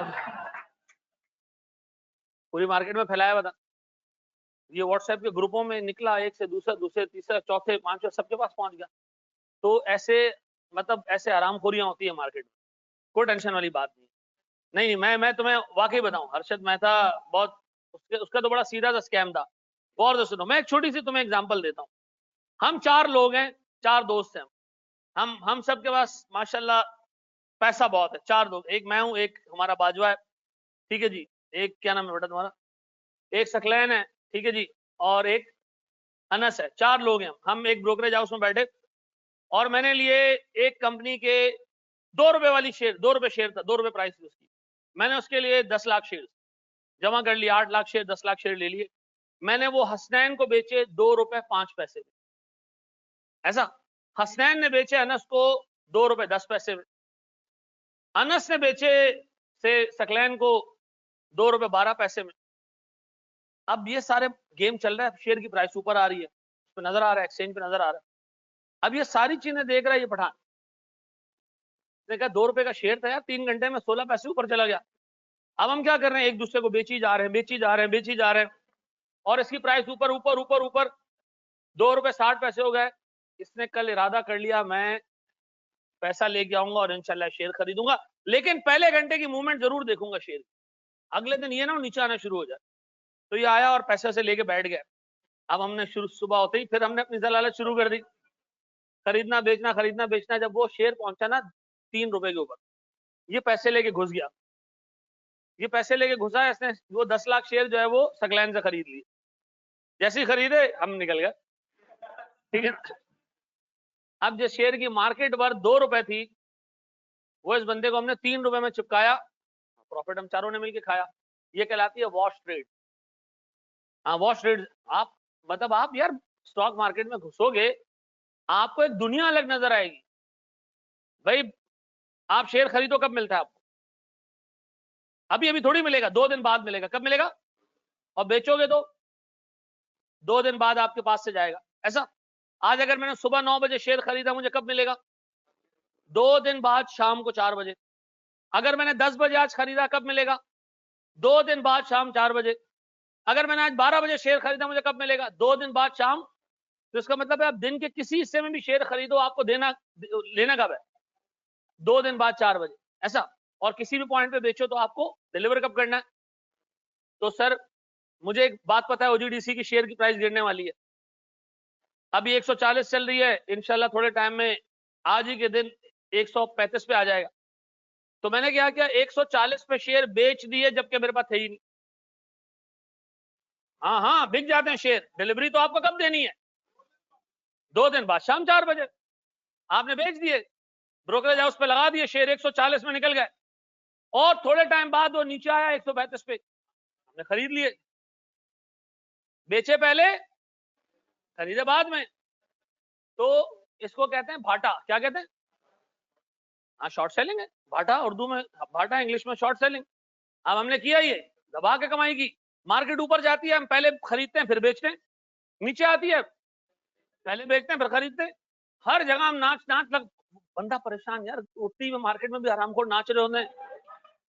पूरी मार्केट में फैलाया हुआ था, ये व्हाट्सएप के ग्रुपों में निकला, एक से दूसरा, दूसरे तीसरा, चौथे, पांचवे, सबके पास पहुंच गया। तो ऐसे मतलब ऐसे आरामखोरियां होती है मार्केट में, कोई टेंशन वाली बात नहीं। नहीं, मैं तुम्हें वाकई बताऊं, हर्षद मेहता बहुत उसका तो बड़ा सीधा सा स्कैम था। गौर से सुनो, मैं एक छोटी सी तुम्हें एग्जांपल देता हूं। हम 4 लोग हैं, 4 दोस्त हैं। हम सब के पास माशाल्लाह पैसा बहुत है। 4 लोग, एक मैं हूं, एक हमारा बाजवा है, ठीक है जी, एक क्या नाम है बेटा तुम्हारा, एक सकलैन है, ठीक है जी, और एक अनस है। 4 लोग हैं हम एक ब्रोकरेज हाउस में बैठे, और मैंने लिए एक कंपनी के 2 रुपए वाली शेयर, 2 रुपए शेयर था, 2 रुपए प्राइस थी उसकी। मैंने उसके लिए 10 लाख शेयर जमा कर लिए, 8 लाख शेयर, 10 लाख शेयर ले लिए। मैंने वो हसनैन को बेचे 2 रुपए 5 पैसे में। ऐसा हसनैन ने बेचे अनस को 2 रुपए 10 पैसे में, अनस ने बेचे से सकलैन को 2 रुपए 12 पैसे में। अब ये सारे गेम चल रहा है, शेयर की प्राइस ऊपर आ रही है, उस पर नजर आ रहा है, एक्सचेंज पे नजर आ रहा है। अब ये सारी चीजें देख रहा है ये पठान, ने कहा 2 रुपए का शेयर था यार, 3 घंटे में 16 पैसे ऊपर चला गया। अब हम क्या कर रहे हैं, एक दूसरे को बेची जा रहे हैं, बेची जा रहे हैं, बेची जा रहे हैं, और इसकी प्राइस ऊपर ऊपर ऊपर ऊपर 2 रुपए 60 पैसे हो गए। इसने कल इरादा कर लिया मैं पैसा लेके आऊंगा और इंशाल्लाह शेयर खरीदूंगा, लेकिन पहले घंटे की मूवमेंट जरूर देखूंगा शेयर। अगले दिन ये ना नीचे आना शुरू हो जाए। तो ये आया और पैसे से लेके बैठ गया। अब हमने शुरू सुबह होते ही फिर हमने अपनी जलालत शुरू कर दी, खरीदना बेचना खरीदना बेचना। जब वो शेयर पहुंचा ना 3 रुपए के ऊपर, ये पैसे लेके घुस गया। ये पैसे लेके घुसा, इसने वो 10 लाख शेयर जो है वो सकलैन से खरीद लिए। जैसे ही खरीदे हम निकल गए। ठीक है। अब जिस शेयर की मार्केट वर्थ 2 रुपए थी, वो इस बंदे को हमने 3 रुपए में चिपकाया, प्रॉफिट हम चारों ने मिलकर खाया। ये कहलाती है वॉश ट्रेड। हाँ, वॉश ट्रेड। आप मतलब आप यार स्टॉक मार्केट में घुसोगे, आपको एक दुनिया अलग नजर आएगी। भाई आप शेयर खरीदो, कब मिलता है आपको? अभी अभी थोड़ी मिलेगा, 2 दिन बाद मिलेगा। कब मिलेगा? और बेचोगे तो 2 दिन बाद आपके पास से जाएगा। ऐसा आज अगर मैंने सुबह 9 बजे शेयर खरीदा, मुझे कब मिलेगा? 2 दिन बाद शाम को 4 बजे। अगर मैंने 10 बजे आज खरीदा, कब मिलेगा? 2 दिन बाद शाम 4 बजे। अगर मैंने आज 12 बजे शेयर खरीदा, मुझे कब मिलेगा? 2 दिन बाद शाम। तो इसका मतलब है आप दिन के किसी हिस्से में भी शेयर खरीदो, आपको देना लेना कब है? 2 दिन बाद 4 बजे। ऐसा। और किसी भी पॉइंट पे बेचो तो आपको डिलीवर कब करना है? तो सर मुझे एक बात पता है, ओजीडीसी की शेयर की प्राइस गिरने वाली है। अभी 140 चल रही है, इंशाल्लाह थोड़े टाइम में आज ही के दिन 135 पे आ जाएगा। तो मैंने क्या किया, 140 पे शेयर बेच दिए, जबकि मेरे पास थे ही नहीं। हाँ हाँ, बिक जाते हैं शेयर। डिलीवरी तो आपको कब देनी है? 2 दिन बाद शाम 4 बजे। आपने बेच दिए, ब्रोकरेज हाउस पे लगा दिए, शेयर 140 में निकल गए, और थोड़े टाइम बाद वो नीचे आया 135 पे, हमने खरीद लिए। बेचे पहले, खरीदे बाद में। तो इसको कहते हैं भाटा। क्या कहते हैं? हाँ, शॉर्ट सेलिंग है भाटा, उर्दू में भाटा, इंग्लिश में शॉर्ट सेलिंग। अब हमने किया ये, दबा के कमाई की। मार्केट ऊपर जाती है, हम पहले खरीदते हैं फिर बेचते हैं। नीचे आती है, पहले बेचते हैं फिर खरीदते हैं। हर जगह हम नाच नाच लग, बंदा परेशान यार। उठती हुई मार्केट में भी हरामखोर नाच रहे होते हैं,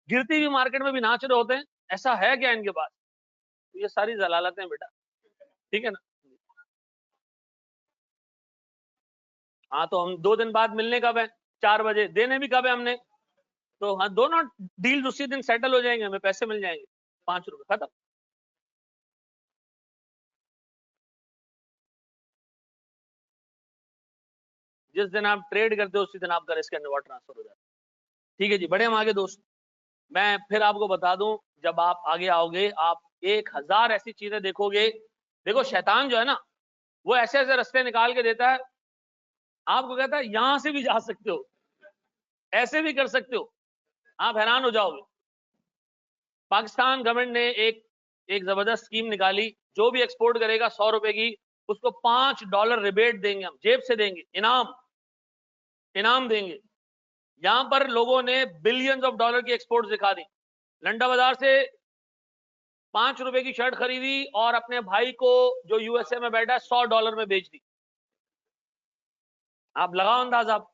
गिरती हुई मार्केट में भी नाच रहे होते हैं। ऐसा है क्या इनके पास? तो ये सारी जलालतें हैं बेटा, ठीक है ना। हाँ, तो हम 2 दिन बाद मिलने कब है? 4 बजे। देने भी कब है हमने? तो हाँ, दोनों डील उसी दिन सेटल हो जाएंगे, हमें पैसे मिल जाएंगे, 5 रुपए खत्म। जिस दिन आप ट्रेड करते हो उसी दिन आपका रिस्क एंड रिवॉर्ड ट्रांसफर हो जाता है। ठीक है जी, बढ़े हम आगे दोस्त। मैं फिर आपको बता दूं, जब आप आगे आओगे आप 1000 ऐसी चीजें देखोगे। देखो शैतान जो है ना, वो ऐसे ऐसे रास्ते निकाल के देता है, आपको कहता है यहां से भी जा सकते हो, ऐसे भी कर सकते हो, आप हैरान हो जाओगे। पाकिस्तान गवर्नमेंट ने एक जबरदस्त स्कीम निकाली, जो भी एक्सपोर्ट करेगा 100 रुपए की, उसको $5 रिबेट देंगे, हम जेब से देंगे, इनाम देंगे। यहां पर लोगों ने बिलियंस ऑफ डॉलर की एक्सपोर्ट दिखा दी। लंडा बाजार से 5 रुपए की शर्ट खरीदी और अपने भाई को जो यूएसए में बैठा है $100 में बेच दी। आप लगाओ अंदाज आप।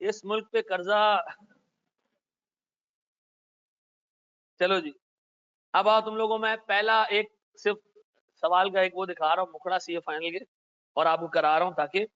इस मुल्क पे कर्जा। चलो जी, अब आओ तुम लोगों में पहला एक सिर्फ सवाल का एक वो दिखा रहा हूं, मुखड़ा सी है फाइनल के, और आपको करा रहा हूं ताकि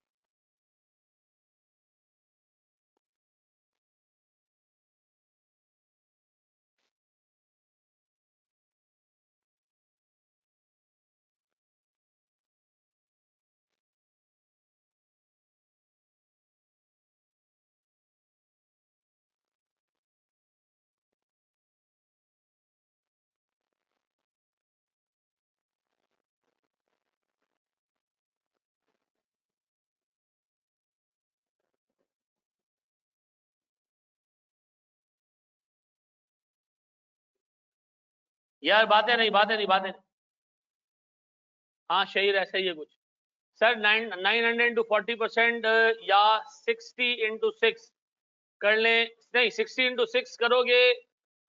यार बातें नहीं। हाँ शेर ऐसा ही है कुछ। सर 900 इंटू 40% या 60 इंटू 6 कर ले, नहीं 60 इंटू 6 करोगे,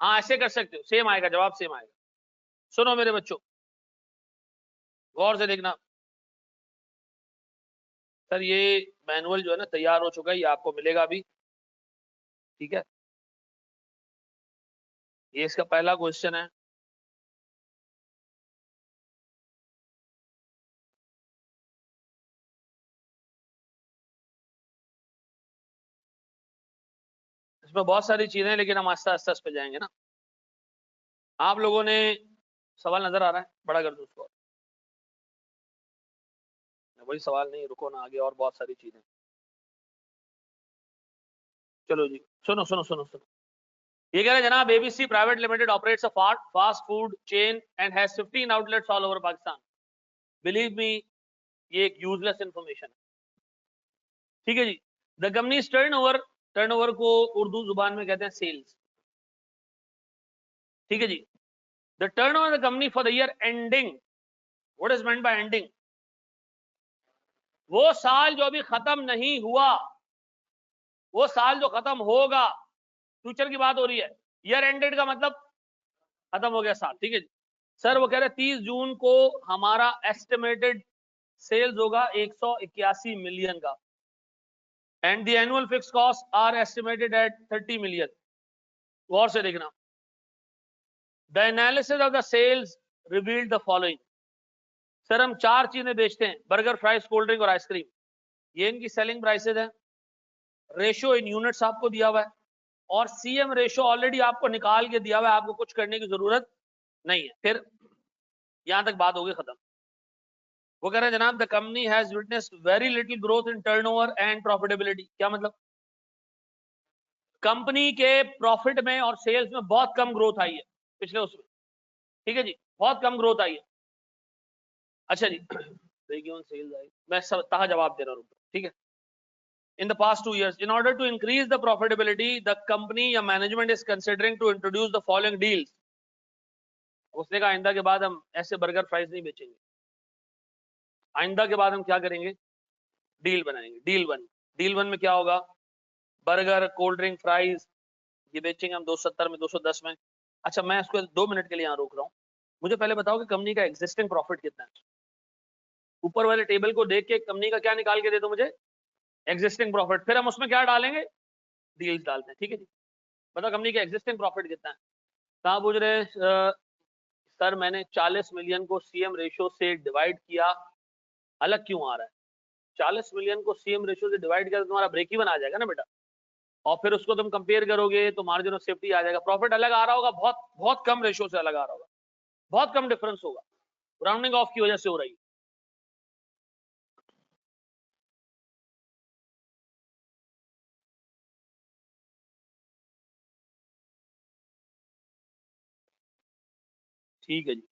हाँ ऐसे कर सकते हो, सेम आएगा, जवाब सेम आएगा। सुनो मेरे बच्चों, गौर से देखना। सर ये मैनुअल जो है ना तैयार हो चुका है, ये आपको मिलेगा अभी, ठीक है। ये इसका पहला क्वेश्चन है। इसमें बहुत सारी चीजें हैं, लेकिन हम आस्ते आस्ते इस पे जाएंगे ना। आप लोगों ने सवाल नजर आ रहा है, बड़ा कर दो उसको। वही सवाल नहीं, रुको ना, आगे और बहुत सारी चीजें। चलो जी, सुनो। ये कह रहे हैं जनाब, ABC private limited operates a fast food chain and has 15 outlets all over Pakistan. Believe me, ये एक यूजलेस इंफॉर्मेशन है। ठीक है जी। द कंपनीज टर्नओवर को उर्दू जुबान में कहते हैं सेल्स। ठीक है जी। The turnover the company for the year ending, what is meant by ending? वो साल जो अभी खत्म नहीं हुआ, वो साल जो खत्म होगा, फ्यूचर की बात हो रही है। ईयर एंडेड का मतलब खत्म हो गया साल। ठीक है जी। सर वो कह रहे 30 जून को हमारा एस्टिमेटेड सेल्स होगा 181 मिलियन का, and the annual fix cost are estimated at 30 million. गौर से देखना। The analysis of the sales revealed the following. Sir हम 4 चीजें बेचते हैं, बर्गर, फ्राइज, कोल्ड ड्रिंक और आइसक्रीम। ये इनकी सेलिंग प्राइसेस है। रेशो इन यूनिट्स आपको दिया हुआ है, और सीएम रेशो ऑलरेडी आपको निकाल के दिया हुआ है, आपको कुछ करने की जरूरत नहीं है। फिर यहां तक बात होगी खत्म। वो कह रहे हैं जनाब, the company has witnessed very little growth in turnover and profitability. क्या मतलब? कंपनी के प्रॉफिट में और सेल्स में बहुत कम ग्रोथ आई है पिछले उसमें। ठीक है जी, बहुत कम ग्रोथ आई है। अच्छा जी, सेल्स आई, मैं सब जवाब दे रहा हूँ, ठीक है। In the past 2 years, in order to increase the profitability, the company या management is considering to introduce the following deals. उसने कहा आइंदा के बाद हम ऐसे बर्गर फ्राइज नहीं बेचेंगे, आइंदा के बाद हम क्या करेंगे, डील बनाएंगे। डील वन में क्या होगा, बर्गर, कोल्ड ड्रिंक, फ्राइज, ये बेचेंगे हम 270 में, 210 में। अच्छा मैं इसको 2 मिनट के लिए यहाँ रोक रहा हूँ। मुझे पहले बताओ कि कंपनी का एग्जिस्टिंग प्रॉफिट कितना है। ऊपर वाले टेबल को देख के कंपनी का क्या निकाल के दे दो मुझे, एग्जिस्टिंग प्रॉफिट। फिर हम उसमें क्या डालेंगे, डील्स डालते हैं। ठीक है जी। बताओ कंपनी का एग्जिस्टिंग प्रॉफिट कितना है। कहाँ पूछ रहे सर मैंने 40 मिलियन को सीएम रेशो से डिवाइड किया, अलग क्यों आ रहा है? 40 मिलियन को सीएम रेशियो से डिवाइड कर तुम्हारा ब्रेक इवन आ जाएगा ना बेटा, और फिर उसको तुम कंपेयर करोगे तो मार्जिन ऑफ सेफ्टी आ जाएगा, प्रॉफिट अलग आ रहा होगा, बहुत बहुत कम रेशियो से अलग आ रहा होगा, बहुत कम डिफरेंस होगा, राउंडिंग ऑफ की वजह से हो रही है। ठीक है जी।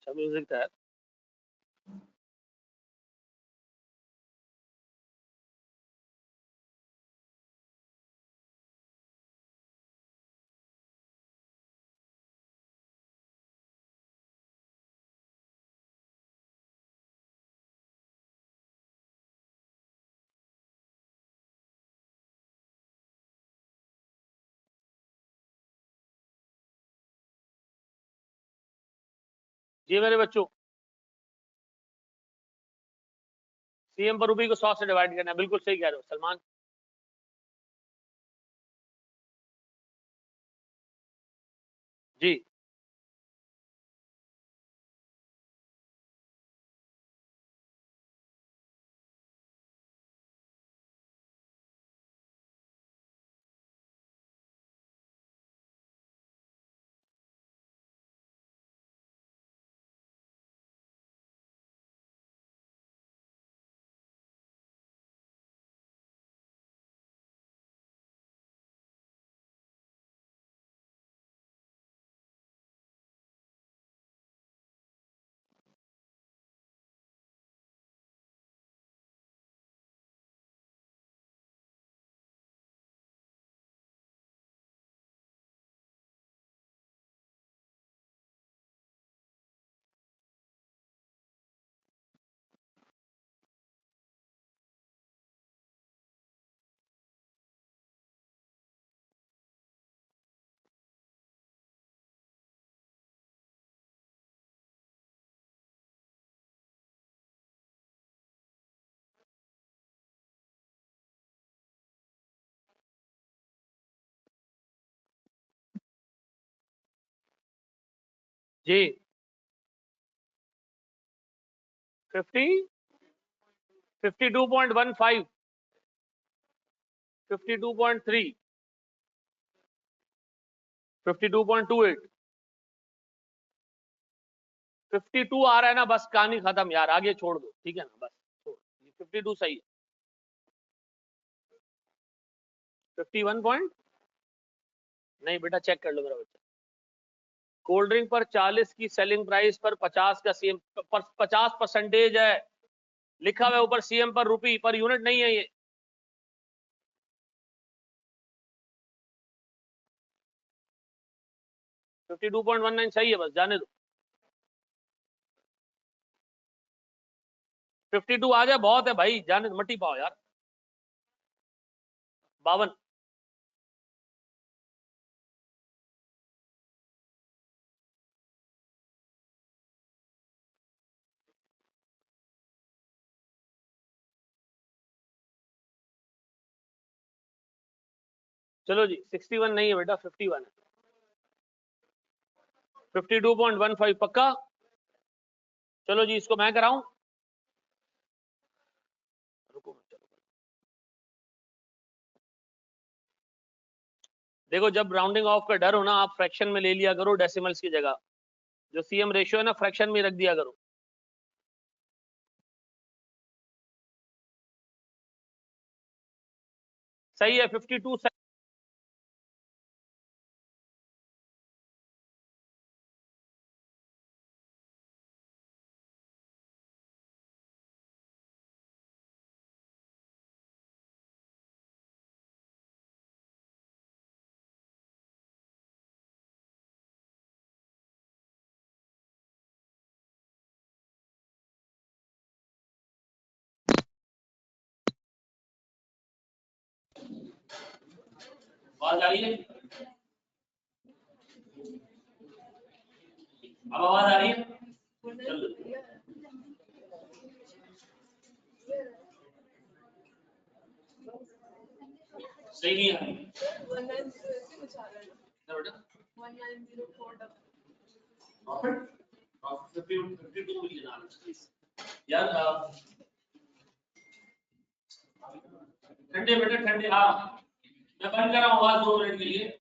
अच्छा म्यूजिक था। जी मेरे बच्चों, सीएम पर रूपी को 100 से डिवाइड करना है, बिल्कुल सही कह रहे हो सलमान। जी जी 50 52.15 52.3 52.28 52 आ रहा है ना, बस कहानी खत्म यार, आगे छोड़ दो, ठीक है ना, बस छोड़, 52 सही है। 51 पॉइंट नहीं बेटा, चेक कर लो मेरा बच्चा। कोल्ड ड्रिंक पर 40 की सेलिंग प्राइस पर 50 का सीएम पर 50% है, लिखा हुआ है ऊपर सीएम पर रूपी, पर यूनिट नहीं है ये। 52.19 सही है, बस जाने दो। 52 आ जाए बहुत है भाई, जाने दो, मट्टी पाओ यार। 52। चलो जी, 61 नहीं है बेटा, 51 है। 52.15 पक्का। चलो जी, इसको मैं कराऊं, रुको चलो। देखो, जब राउंडिंग ऑफ का डर हो ना, आप फ्रैक्शन में ले लिया करो डेसिमल्स की जगह, जो सीएम रेशियो है ना, फ्रैक्शन में रख दिया करो। सही है 52 सही। आवाज आ रही है? अब आवाज आ रही है? चलो सही नहीं आ रही यार ठंडे बेटे ठंडे। हाँ मैं बंद कर रहा हूँ आवाज 2 मिनट के लिए।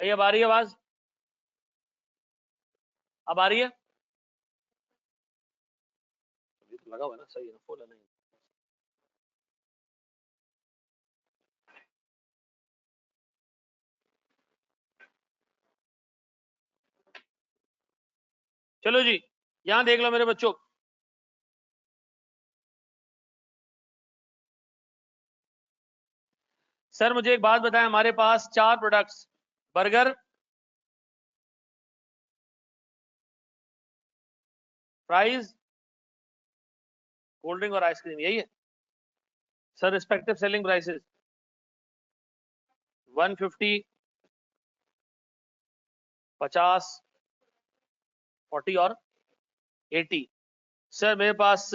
अब आ रही है आवाज? अब आ रही है? लगा हुआ है ना, सही है ना, फुल है नहीं? चलो जी यहां देख लो मेरे बच्चों। सर मुझे एक बात बताएं, हमारे पास 4 products, burger, fries, cold drink और आइसक्रीम, यही है सर। रिस्पेक्टिव सेलिंग प्राइसेस 150, 50, 40 और 80। सर मेरे पास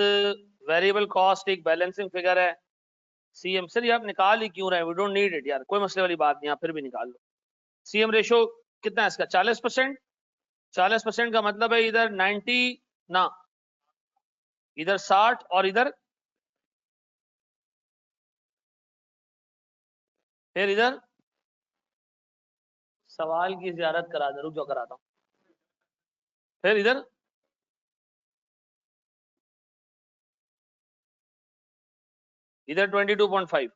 वेरिएबल कॉस्ट एक बैलेंसिंग फिगर है सीएम। सर ये आप निकाल ही क्यों रहे हैं? वी डोंट नीड इट यार, कोई मसले वाली बात नहीं, आप फिर भी निकाल लो। सीएम रेशो कितना है इसका? 40%। 40% का मतलब है इधर 90 ना, इधर 60 और इधर फिर इधर सवाल की ज़ियारत करा दे, रुक जाओ कराता हूं। फिर इधर इधर 22.5।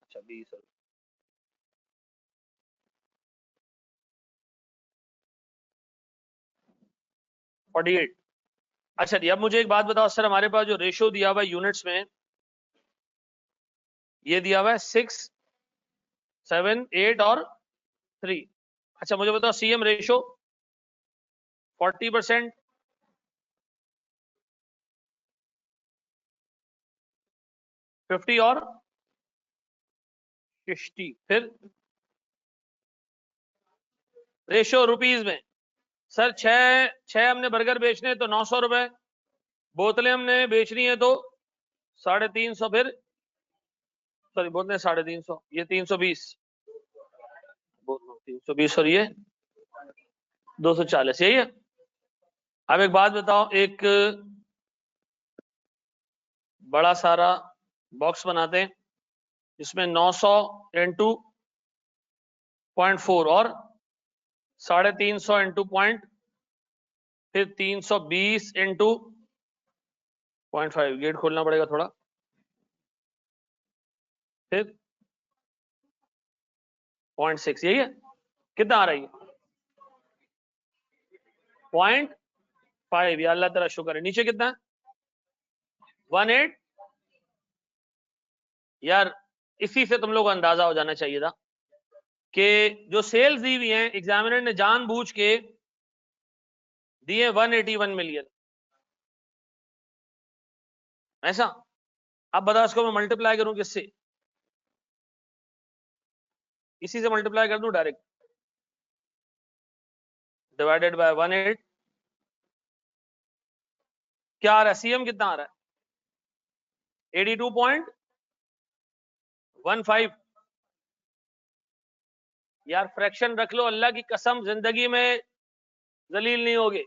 अच्छा 20, 48। अच्छा जी अब मुझे एक बात बताओ सर, हमारे पास जो रेशो दिया हुआ है यूनिट्स में, ये दिया हुआ है 6, 7, 8 और 3। अच्छा मुझे बताओ सीएम रेशो 40%, 50 और 60। फिर रेशो रुपीज में सर 6 हमने बर्गर बेचने तो 900 रुपए, बोतलें हमने बेचनी है तो 350। फिर सॉरी बोतलें 350, ये 320, 320 और ये 240, यही है। अब एक बात बताओ, एक बड़ा सारा बॉक्स बनाते हैं जिसमें 900 इंटू 0.4 और 350 इंटू पॉइंट, फिर 320 इंटू 0.5 गेट खोलना पड़ेगा थोड़ा, फिर 0.6 यही है, कितना आ रही है 0.5, या अल्लाह तेरा शुक्र है। नीचे कितना है 1.8, यार इसी से तुम लोग को अंदाजा हो जाना चाहिए था कि जो सेल्स दी हुई हैं एग्जामिनर ने जानबूझ के दिए 181 मिलियन, ऐसा। अब बता इसको मैं मल्टीप्लाई करूं किससे, इसी से मल्टीप्लाई कर दूं डायरेक्ट, डिवाइडेड बाय 1.8, क्या आ रहा है सीएम कितना आ रहा है 82.15। यार फ्रैक्शन रख लो, अल्लाह की कसम जिंदगी में जलील नहीं होगे।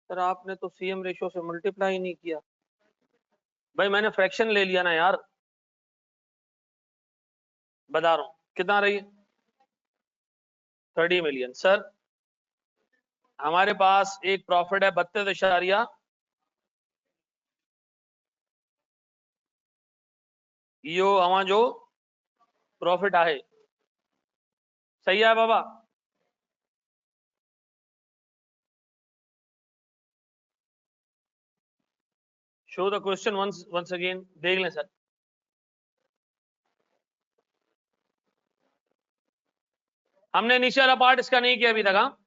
सर आपने तो सीएम रेशियो से मल्टीप्लाई नहीं किया। भाई मैंने फ्रैक्शन ले लिया ना यार, बता रहा हूं कितना रही है 30 मिलियन। सर हमारे पास एक प्रॉफिट है 32 यो हमारा जो प्रॉफिट आहे, सही है बाबा। Show the question once again, देख लें सर। हमने इनिशियल पार्ट इसका नहीं किया अभी तक। हाँ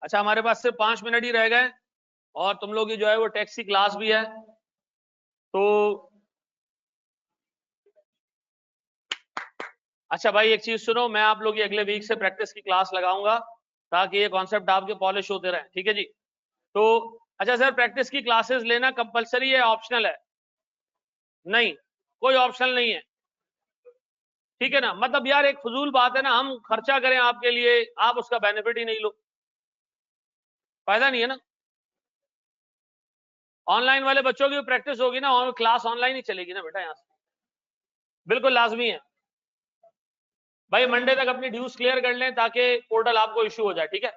अच्छा, हमारे पास सिर्फ 5 मिनट ही रह गए और तुम लोग की जो है वो टैक्स की क्लास भी है, तो अच्छा भाई एक चीज सुनो, मैं आप लोग की अगले वीक से प्रैक्टिस की क्लास लगाऊंगा ताकि ये कॉन्सेप्ट आपके पॉलिश होते रहे, ठीक है जी। तो अच्छा सर, प्रैक्टिस की क्लासेस लेना कंपलसरी है ऑप्शनल है? नहीं, कोई ऑप्शनल नहीं है, ठीक है ना। मतलब यार एक फजूल बात है ना, हम खर्चा करें आपके लिए, आप उसका बेनिफिट ही नहीं लो, फायदा नहीं है ना। ऑनलाइन वाले बच्चों की प्रैक्टिस होगी ना, और क्लास ऑनलाइन ही चलेगी ना बेटा, यहाँ से बिल्कुल लाजमी है। भाई मंडे तक अपनी ड्यूज क्लियर कर लें ताकि पोर्टल आपको इश्यू हो जाए, ठीक है।